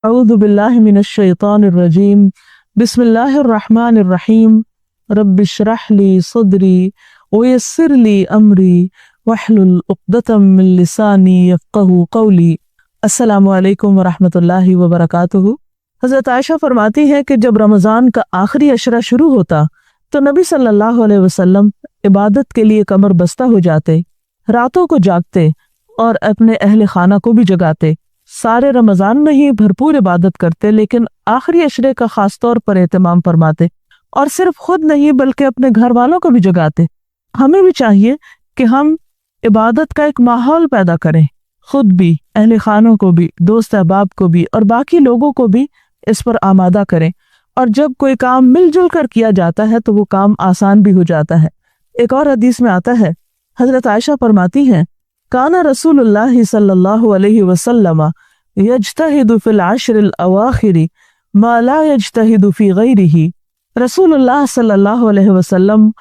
अऊज़ु बिल्लाहि मिनश्शैतानिर्रजीम बिस्मिल्लाहिर्रहमानिर्रहीम रब्बिश्रह ली सदरी वयस्सिर ली अमरी वहलुल उक़्दतम मिन लिसानी यफ़क़हू क़ौली। अस्सलामु अलैकुम वरहमतुल्लाहि वबरकातुहू। हज़रत आयशा फरमाती है कि जब रमज़ान का आखिरी अशरा शुरू होता तो नबी सल्लल्लाहु अलैहि वसल्लम इबादत के लिए कमर बस्ता हो जाते, रातों को जागते और अपने अहले खाना को भी जगाते। सारे रमज़ान में ही भरपूर इबादत करते, लेकिन आखिरी अशरे का खास तौर पर एहतमाम फरमाते और सिर्फ खुद नहीं बल्कि अपने घर वालों को भी जगाते। हमें भी चाहिए कि हम इबादत का एक माहौल पैदा करें, खुद भी, अहले खानों को भी, दोस्त अहबाब को भी और बाकी लोगों को भी इस पर आमादा करें। और जब कोई काम मिलजुल कर किया जाता है तो वो काम आसान भी हो जाता है। एक और हदीस में आता है, हजरत आयशा फरमाती हैं, काना रसूलुल्लाह सल्लल्लाहु अलैहि वसल्लम यज्तहिदु फिल अश्रिल अवाखिरी मा ला यज्तहिदु फी गैरिही। रसूलुल्लाह सल्लल्लाहु अलैहि वसल्लम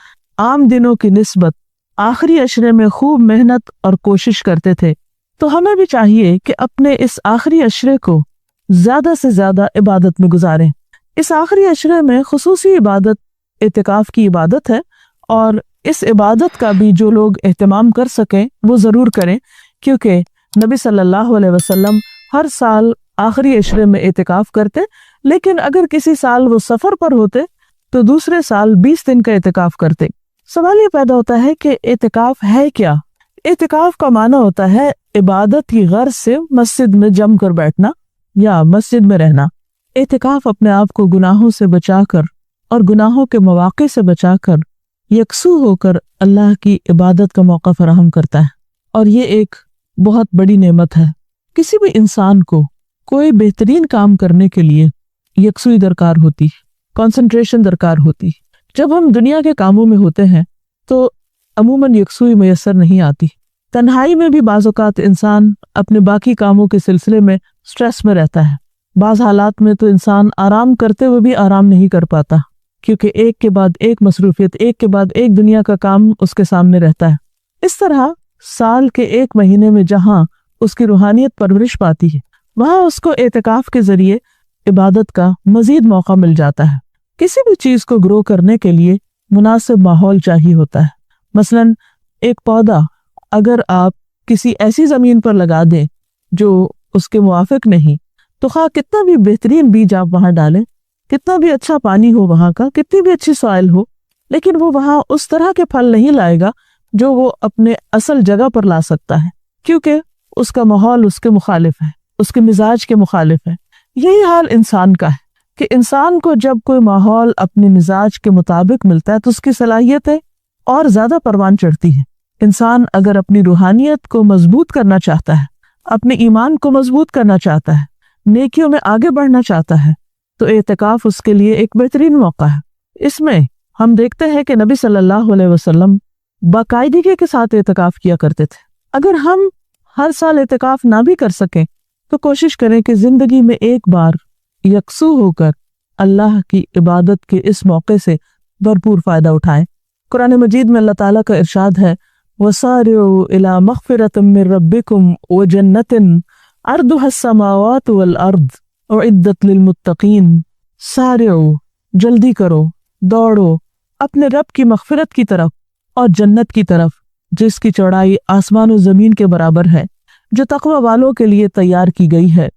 आम दिनों की निस्बत आखिरी अशरे में खूब मेहनत और कोशिश करते थे। तो हमें भी चाहिए कि अपने इस आखिरी अशरे को ज्यादा से ज्यादा इबादत में गुजारें। इस आखिरी अशरे में खुसूसी इबादत इतिकाफ की इबादत है और इस इबादत का भी जो लोग एहतमाम कर सकें वो ज़रूर करें, क्योंकि नबी सल्लल्लाहु अलैहि वसल्लम हर साल आखिरी अशरे में इतिकाफ करते, लेकिन अगर किसी साल वो सफ़र पर होते तो दूसरे साल 20 दिन का इतिकाफ करते। सवाल ये पैदा होता है कि इतिकाफ है क्या? इतिकाफ का माना होता है इबादत की गर्ज से मस्जिद में जम कर बैठना या मस्जिद में रहना। इतिकाफ अपने आप को गुनाहों से बचाकर और गुनाहों के मौके से बचाकर यकसू होकर अल्लाह की इबादत का मौका फराहम करता है, और ये एक बहुत बड़ी नेमत है। किसी भी इंसान को कोई बेहतरीन काम करने के लिए यकसूई दरकार होती, कंसंट्रेशन दरकार होती। जब हम दुनिया के कामों में होते हैं तो अमूमन यकसूई मैसर नहीं आती। तन्हाई में भी बाज़ औक़ात इंसान अपने बाकी कामों के सिलसिले में स्ट्रेस में रहता है। बाज़ हालात में तो इंसान आराम करते हुए भी आराम नहीं कर पाता, क्योंकि एक के बाद एक मसरूफियत, एक के बाद एक दुनिया का काम उसके सामने रहता है। इस तरह साल के एक महीने में जहाँ उसकी रूहानियत परवरिश पाती है, वहाँ उसको एतिकाफ के जरिए इबादत का मजीद मौका मिल जाता है। किसी भी चीज़ को ग्रो करने के लिए मुनासिब माहौल चाहिए होता है। मसलन एक पौधा अगर आप किसी ऐसी ज़मीन पर लगा दें जो उसके मुआफिक नहीं, तो खा कितना भी बेहतरीन बीज आप वहाँ डालें, कितना भी अच्छा पानी हो वहाँ का, कितनी भी अच्छी सॉइल हो, लेकिन वो वहाँ उस तरह के फल नहीं लाएगा जो वो अपने असल जगह पर ला सकता है, क्योंकि उसका माहौल उसके मुखालिफ है, उसके मिजाज के मुखालिफ है। यही हाल इंसान का है कि इंसान को जब कोई माहौल अपने मिजाज के मुताबिक मिलता है तो उसकी सलाहियतें और ज्यादा परवान चढ़ती हैं। इंसान अगर अपनी रूहानियत को मजबूत करना चाहता है, अपने ईमान को मजबूत करना चाहता है, नेकियों में आगे बढ़ना चाहता है, तो एतिकाफ उसके लिए एक बेहतरीन मौका है। इसमें हम देखते हैं कि नबी सल्लल्लाहु अलैहि वसल्लम बाकायदगी के साथ एतिकाफ किया करते थे। अगर हम हर साल एतिकाफ ना भी कर सकें तो कोशिश करें कि जिंदगी में एक बार यकसू होकर अल्लाह की इबादत के इस मौके से भरपूर फायदा उठाएं। कुरान मजीद में अल्लाह ताला का इरशाद है, वसारिउ इला मग़फ़िरतिम मिन रब्बिकुम व जन्नतिन अर्दुहस समावातु वल अर्द उइद्दत लिल मुत्तक़ीन। सारिउ, जल्दी करो, दौड़ो अपने रब की मग़फ़िरत की तरफ और जन्नत की तरफ जिसकी चौड़ाई आसमान और जमीन के बराबर है, जो तक़वा वालों के लिए तैयार की गई है।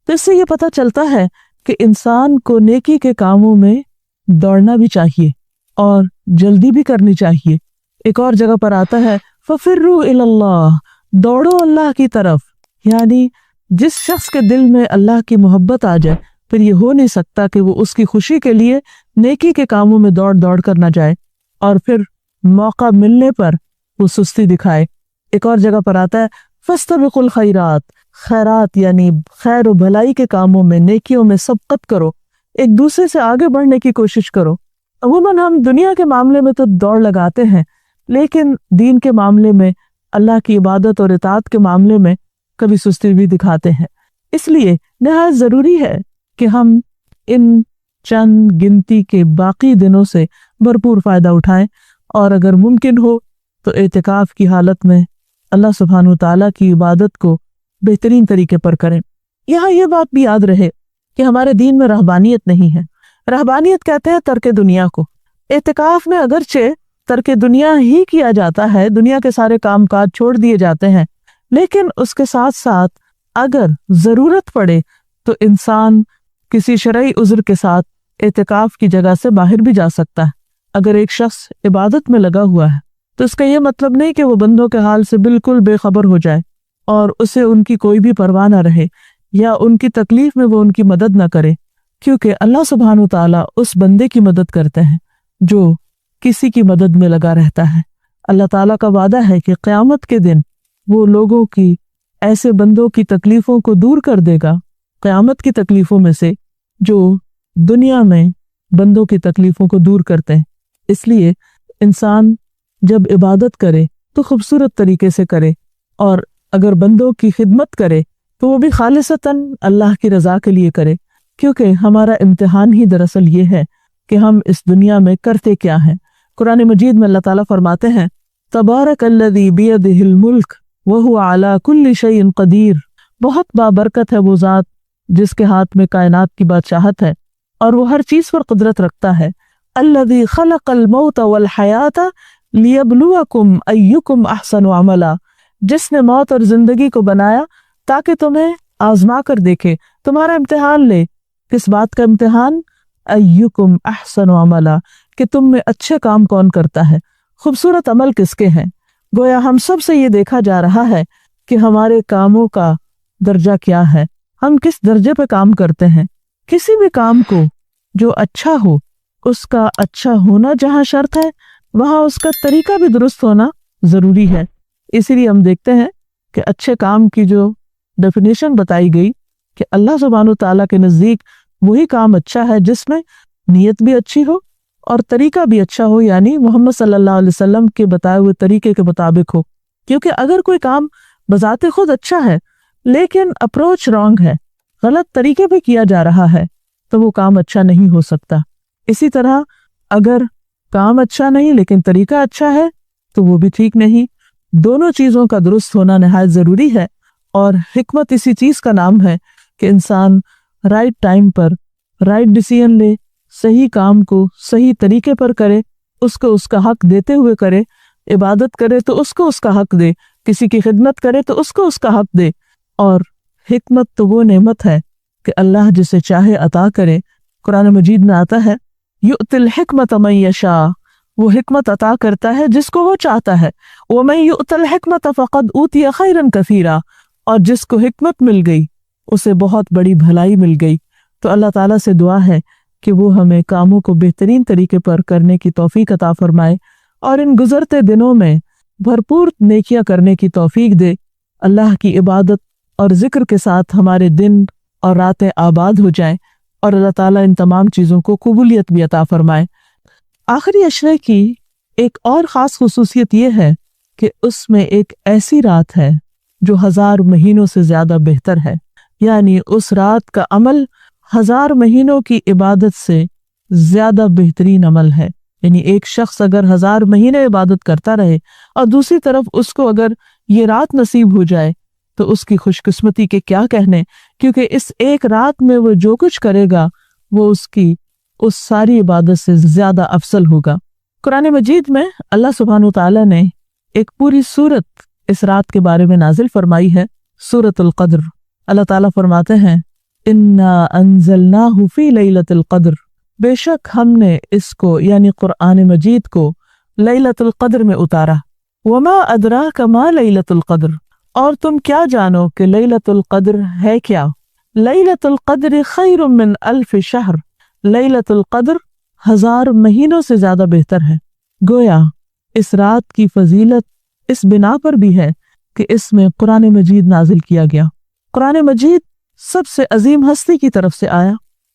तो इससे ये पता चलता है कि इंसान को नेकी के कामों में दौड़ना भी चाहिए और जल्दी भी करनी चाहिए। एक और जगह पर आता है, फ़फ़िर्रू इलल्लाह, दौड़ो अल्लाह की तरफ। यानी जिस शख्स के दिल में अल्लाह की मोहब्बत आ जाए, फिर ये हो नहीं सकता कि वो उसकी खुशी के लिए नेकी के कामों में दौड़ दौड़ कर ना जाए और फिर मौका मिलने पर वो सुस्ती दिखाए। एक और जगह पर आता है, फस्तबिकुल खैरात, खैरात यानी खैर और भलाई के कामों में, नेकियों में सबकत करो, एक दूसरे से आगे बढ़ने की कोशिश करो। अमूमन हम दुनिया के मामले में तो दौड़ लगाते हैं, लेकिन दीन के मामले में, अल्लाह की इबादत और इताअत के मामले में कभी सुस्ती भी दिखाते हैं। इसलिए निहायत ज़रूरी है कि हम इन चंद गिनती के बाकी दिनों से भरपूर फ़ायदा उठाएं और अगर मुमकिन हो तो एतिकाफ की हालत में अल्लाह सुब्हानहू तआला की इबादत को बेहतरीन तरीके पर करें। यहाँ ये बात भी याद रहे کہ ہمارے دین میں رہبانیت نہیں ہے۔ رہبانیت کہتے ہیں ترک دنیا کو۔ اعتکاف میں اگرچہ ترک دنیا ہی کیا جاتا ہے، دنیا کے سارے کام کاج چھوڑ دیے جاتے ہیں، لیکن اس کے ساتھ ساتھ اگر ضرورت پڑے تو انسان کسی شرعی عذر کے ساتھ اعتکاف کی جگہ سے باہر بھی جا سکتا ہے۔ اگر ایک شخص عبادت میں لگا ہوا ہے تو اس کا یہ مطلب نہیں کہ وہ بندوں کے حال سے بالکل بے خبر ہو جائے اور اسے ان کی کوئی بھی پرواہ نہ رہے یا ان کی تکلیف میں وہ ان کی مدد نہ کرے، کیونکہ اللہ سبحانہ وتعالیٰ اس بندے کی مدد کرتے ہیں جو کسی کی مدد میں لگا رہتا ہے۔ اللہ تعالیٰ کا وعدہ ہے کہ قیامت کے دن وہ لوگوں کی، ایسے بندوں کی تکلیفوں کو دور کر دے گا، قیامت کی تکلیفوں میں سے جو دنیا میں بندوں کی تکلیفوں کو دور کرتے ہیں۔ اس لیے انسان جب عبادت کرے تو خوبصورت طریقے سے کرے، اور اگر بندوں کی خدمت کرے تو وہ بھی خالصتاً اللہ کی رضا کے لیے کرے، کیونکہ ہمارا امتحان ہی دراصل یہ ہے کہ ہم اس دنیا میں کرتے کیا ہیں۔ قرآن مجید میں اللہ تعالیٰ فرماتے ہیں تبارک الذی بیدہ الملک وہو علی کل شیء قدیر، بہت بابرکت ہے وہ ذات جس کے ہاتھ میں کائنات کی بادشاہت ہے اور وہ ہر چیز پر قدرت رکھتا ہے۔ الذی خلق الموت والحیات لیبلوکم ایکم احسن عملا، جس نے موت اور زندگی کو بنایا تاکہ تمہیں آزما کر دیکھے، تمہارا امتحان لے۔ کس بات کا امتحان؟ ایکم احسن عملا، کہ تم میں اچھے کام کون کرتا ہے، خوبصورت عمل کس کے ہیں۔ گویا ہم سب سے یہ دیکھا جا رہا ہے کہ ہمارے کاموں کا درجہ کیا ہے، ہم کس درجے پہ کام کرتے ہیں۔ کسی بھی کام کو جو اچھا ہو، اس کا اچھا ہونا جہاں شرط ہے وہاں اس کا طریقہ بھی درست ہونا ضروری ہے۔ اسی لیے ہم دیکھتے ہیں کہ اچھے کام کی جو ڈیفینیشن بتائی گئی کہ اللہ سبحانہ وتعالیٰ کے نزدیک وہی کام اچھا ہے جس میں نیت بھی اچھی ہو اور طریقہ بھی اچھا ہو، یعنی محمد صلی اللہ علیہ وسلم کے بتائے ہوئے طریقے کے مطابق ہو۔ کیونکہ اگر کوئی کام بذات خود اچھا ہے لیکن اپروچ رانگ ہے، غلط طریقے پہ کیا جا رہا ہے، تو وہ کام اچھا نہیں ہو سکتا۔ اسی طرح اگر کام اچھا نہیں لیکن طریقہ اچھا ہے تو وہ بھی ٹھیک نہیں۔ دونوں چیزوں کا درست ہونا نہایت ضروری ہے، اور حکمت اسی چیز کا نام ہے کہ انسان رائٹ ٹائم پر رائٹ ڈیسیژن لے، صحیح کام کو صحیح طریقے پر کرے، اس کو اس کا حق دیتے ہوئے کرے، عبادت کرے تو اس کو اس کا حق دے، کسی کی خدمت کرے تو اس کو اس کا حق دے۔ اور حکمت تو وہ نعمت ہے کہ اللہ جسے چاہے عطا کرے۔ قرآن مجید میں آتا ہے یؤتی الحکمت من یشاء، وہ حکمت عطا کرتا ہے جس کو وہ چاہتا ہے۔ ومن یؤت الحکمت فقد اوتی خیرا کثیرا، اور جس کو حکمت مل گئی اسے بہت بڑی بھلائی مل گئی۔ تو اللہ تعالیٰ سے دعا ہے کہ وہ ہمیں کاموں کو بہترین طریقے پر کرنے کی توفیق عطا فرمائے اور ان گزرتے دنوں میں بھرپور نیکیاں کرنے کی توفیق دے۔ اللہ کی عبادت اور ذکر کے ساتھ ہمارے دن اور راتیں آباد ہو جائیں، اور اللہ تعالیٰ ان تمام چیزوں کو قبولیت بھی عطا فرمائے۔ آخری عشرے کی ایک اور خاص خصوصیت یہ ہے کہ اس میں ایک ایسی رات ہے جو 1000 مہینوں سے زیادہ بہتر ہے، یعنی اس رات کا عمل 1000 مہینوں کی عبادت سے زیادہ بہترین عمل ہے۔ یعنی ایک شخص اگر 1000 مہینے عبادت کرتا رہے اور دوسری طرف اس کو اگر یہ رات نصیب ہو جائے تو اس کی خوش قسمتی کے کیا کہنے، کیونکہ اس ایک رات میں وہ جو کچھ کرے گا وہ اس کی اس ساری عبادت سے زیادہ افضل ہوگا۔ قرآن مجید میں اللہ سبحانہ وتعالیٰ نے ایک پوری سورت اس رات کے بارے میں نازل فرمائی ہے، سورۃ القدر۔ اللہ تعالیٰ فرماتے ہیں انا انزلناہ فی لیلۃ القدر، بے شک ہم نے اس کو یعنی قرآن مجید کو لیلۃ القدر میں اتارا۔ وما ادراک ما لیلۃ القدر، اور تم کیا جانو کہ لیلۃ القدر ہے کیا؟ لیلۃ القدر خیر من الف شہر، لیلۃ القدر 1000 مہینوں سے زیادہ بہتر ہے۔ گویا اس رات کی فضیلت اس بنا پر بھی ہے کہ اس میں قرآن مجید نازل کیا گیا۔ قرآن مجید سب سے عظیم ہستی کی طرف سے آیا،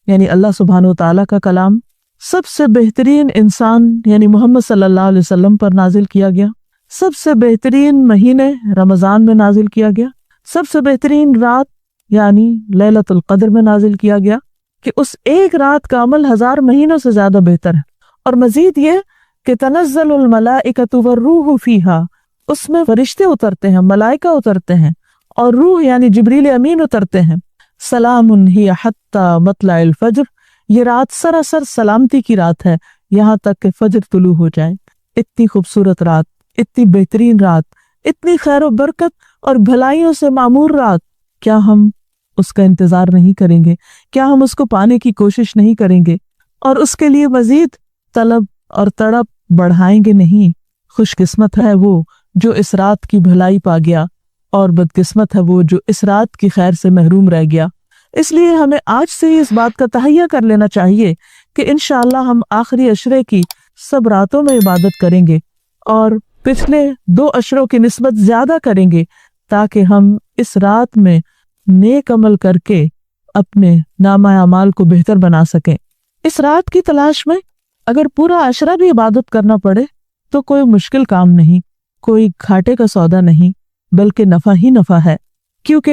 یعنی اللہ سبحانہ وتعالیٰ کا کلام سب سے بہترین انسان یعنی محمد صلی اللہ علیہ وسلم پر نازل کیا گیا، سب سے بہترین مہینے رمضان میں نازل کیا گیا، سب سے بہترین رات یعنی لیلۃ القدر میں نازل کیا گیا، کہ اس ایک رات کا عمل 1000 مہینوں سے زیادہ بہتر ہے۔ اور مزید یہ کہ تنزل الملائکۃ والروح فیہا، اس میں فرشتے اترتے ہیں، ملائکہ اترتے ہیں، اور روح یعنی جبریل امین اترتے ہیں۔ सलाम हिय हत्ता मतला अल फज्र, ये रात सरासर सलामती की रात है यहाँ तक कि फजर तुलू हो जाए। इतनी खूबसूरत रात, इतनी बेहतरीन रात, इतनी खैर व बरकत और भलाइयों से मामूर रात, क्या हम उसका इंतजार नहीं करेंगे? क्या हम उसको पाने की कोशिश नहीं करेंगे और उसके लिए मजीद तलब और तड़प बढ़ाएंगे नहीं? खुशकिस्मत है वो जो इस रात की भलाई पा गया और बदकिस्मत है वो जो इस रात की खैर से महरूम रह गया। इसलिए हमें आज से ही इस बात का तहैया कर लेना चाहिए कि इंशाअल्लाह हम आखिरी अशरे की सब रातों में इबादत करेंगे और पिछले 2 अशरों की निस्बत ज्यादा करेंगे, ताकि हम इस रात में नेक अमल करके अपने नामा अमाल को बेहतर बना सकें। इस रात की तलाश में अगर पूरा अशरा भी इबादत करना पड़े तो कोई मुश्किल काम नहीं, कोई घाटे का सौदा नहीं, बल्कि नफा ही नफा है। क्योंकि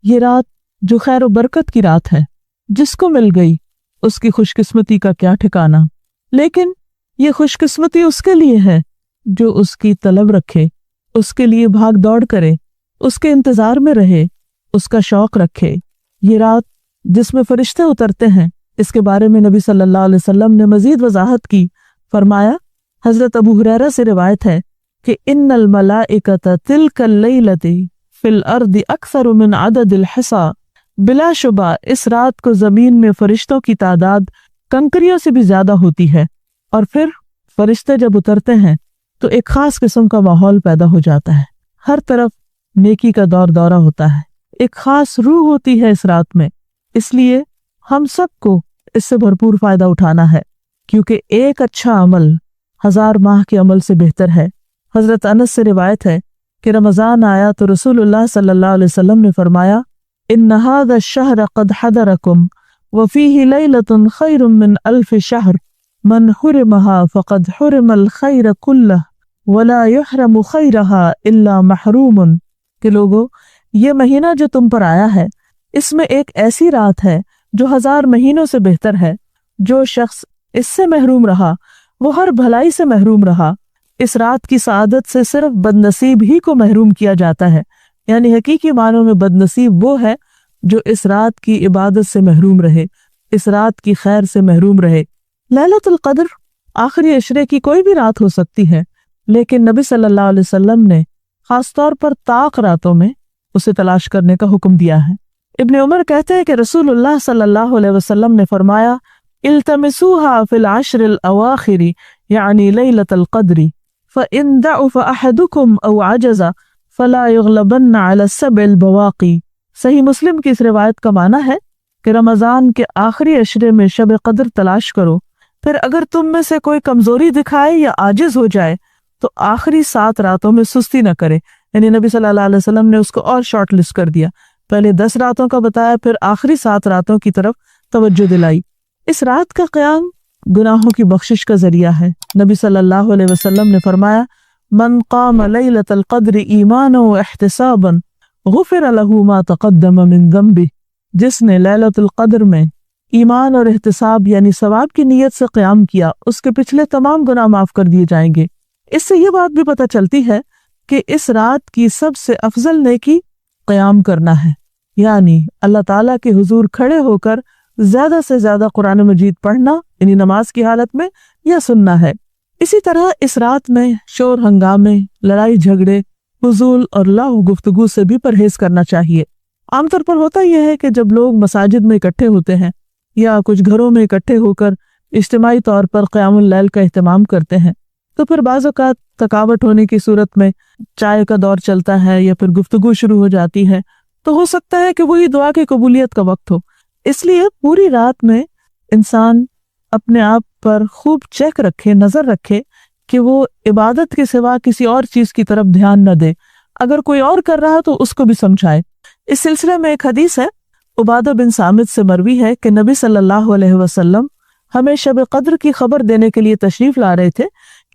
ये रात जो खैर व बरकत की रात है, जिसको मिल गई उसकी खुशकिस्मती का क्या ठिकाना। लेकिन ये खुशकिस्मती उसके लिए है जो उसकी तलब रखे, उसके लिए भाग दौड़ करे, उसके इंतजार में रहे, उसका शौक रखे। ये रात जिसमें फरिश्ते उतरते हैं, इसके बारे में नबी सल्लल्लाहु अलैहि वसल्लम ने मजीद वजाहत की। फरमाया, हजरत अबू हुरैरा से रिवायत है कि इन्नल मलाइकता तिलकल लैलति फिल अर्दि अक्सर मिन अददिल हिसा, बिलाशुबा इस रात को जमीन में फरिश्तों की तादाद कंकरियों से भी ज्यादा होती है। और फिर फरिश्ते जब उतरते हैं तो एक खास किस्म का माहौल पैदा हो जाता है, हर तरफ नेकी का दौर दौरा होता है, एक खास रूह होती है इस रात में। इसलिए हम सबको इससे भरपूर फायदा उठाना है, क्योंकि एक अच्छा अमल 1000 माह के अमल से बेहतर है। हजरत अनस से रिवायत है कि रमजान आया तो रसूलुल्लाह सल्लल्लाहु अलैहि वसल्लम ने फरमाया, इन्न हाज़ा अश-शहर क़द हदरकुम व फ़ीही लैलतुन खैरुम मिन अल्फ़ शहर, मन हुरिमहा फ़क़द हुरिमल खैर कुल्लह वला युहरमु खैरहा इल्ला महरूमुन। कि लोगों, ये महीना जो तुम पर आया है, इसमें एक ऐसी रात है जो 1000 महीनों से बेहतर है। जो शख्स इससे महरूम रहा वो हर भलाई से महरूम रहा। इस रात की सआदत से सिर्फ बदनसीब ही को महरूम किया जाता है, यानी हकीकी मानों में बदनसीब वो है जो इस रात की इबादत से महरूम रहे, इस रात की खैर से महरूम रहे। लैलतुल क़द्र आखिरी अशरे की कोई भी रात हो सकती है, लेकिन नबी सल्लल्लाहु अलैहि वसल्लम ने खास तौर पर ताक रातों में उसे तलाश करने का हुक्म दिया है। इब्न उमर कहते हैं कि रसूलुल्लाह सल्लल्लाहु अलैहि वसल्लम ने फरमाया, इल्तमिसूहा फिल अश्रिल अवाखिरी यानी लैलतुल क़द्री फ़इन दअफ़ अहदुकुम औ अजज़ा फ़ला युग़लबन्ना अला सबइल बवाक़ी। सही मुस्लिम की इस रिवायत का माना है कि रमज़ान के आखिरी अशरे में शब क़द्र तलाश करो, फिर अगर तुम में से कोई कमजोरी दिखाए या आजिज हो जाए तो आखिरी 7 रातों में सुस्ती न करे। यानी नबी सल्लल्लाहु अलैहि वसल्लम ने उसको और शॉर्ट लिस्ट कर दिया, पहले 10 रातों का बताया, फिर आखिरी 7 रातों की तरफ तवज्जो दिलाई। इस रात का क़याम गुनाहों की बख्शिश का जरिया है। नबी सल्लल्लाहु अलैहि वसल्लम ने फरमाया, मन क़ाम लैलतुल क़द्र ईमानन व इह्तिसाबन गुफ़िर लहू मा तक़द्दम मिन ज़ंबि। जिसने लैलतुल क़द्र में ईमान और एहतिसाब यानी सवाब की नीयत से क़याम किया, उसके पिछले तमाम गुनाह माफ कर दिए जाएंगे। इससे ये बात भी पता चलती है कि इस रात की सबसे अफजल नेकी क़याम करना है, यानी अल्लाह ताला के हुजूर खड़े होकर ज्यादा से ज्यादा कुरान मजीद पढ़ना, यानी नमाज की हालत में, या सुनना है। इसी तरह इस रात में शोर हंगामे, लड़ाई झगड़े, फजूल और लाहू गुफ्तगू से भी परहेज करना चाहिए। आमतौर पर होता यह है कि जब लोग मसाजिद में इकट्ठे होते हैं या कुछ घरों में इकट्ठे होकर इज्तिमाई तौर पर क़यामुल लैल का एहतमाम करते हैं, तो फिर बाज़ औक़ात थकावट होने की सूरत में चाय का दौर चलता है या फिर गुफ्तगू शुरू हो जाती है, तो हो सकता है कि वही दुआ की कबूलियत का वक्त हो। इसलिए पूरी रात में इंसान अपने आप पर खूब चेक रखे, नजर रखे कि वो इबादत के सिवा किसी और चीज की तरफ ध्यान न दे। अगर कोई और कर रहा है तो उसको भी समझाए। इस सिलसिले में एक हदीस है, उबादा बिन सामित से मरवी है कि नबी सल्लल्लाहु अलैहि वसल्लम हमें शब क़द्र की खबर देने के लिए तशरीफ ला रहे थे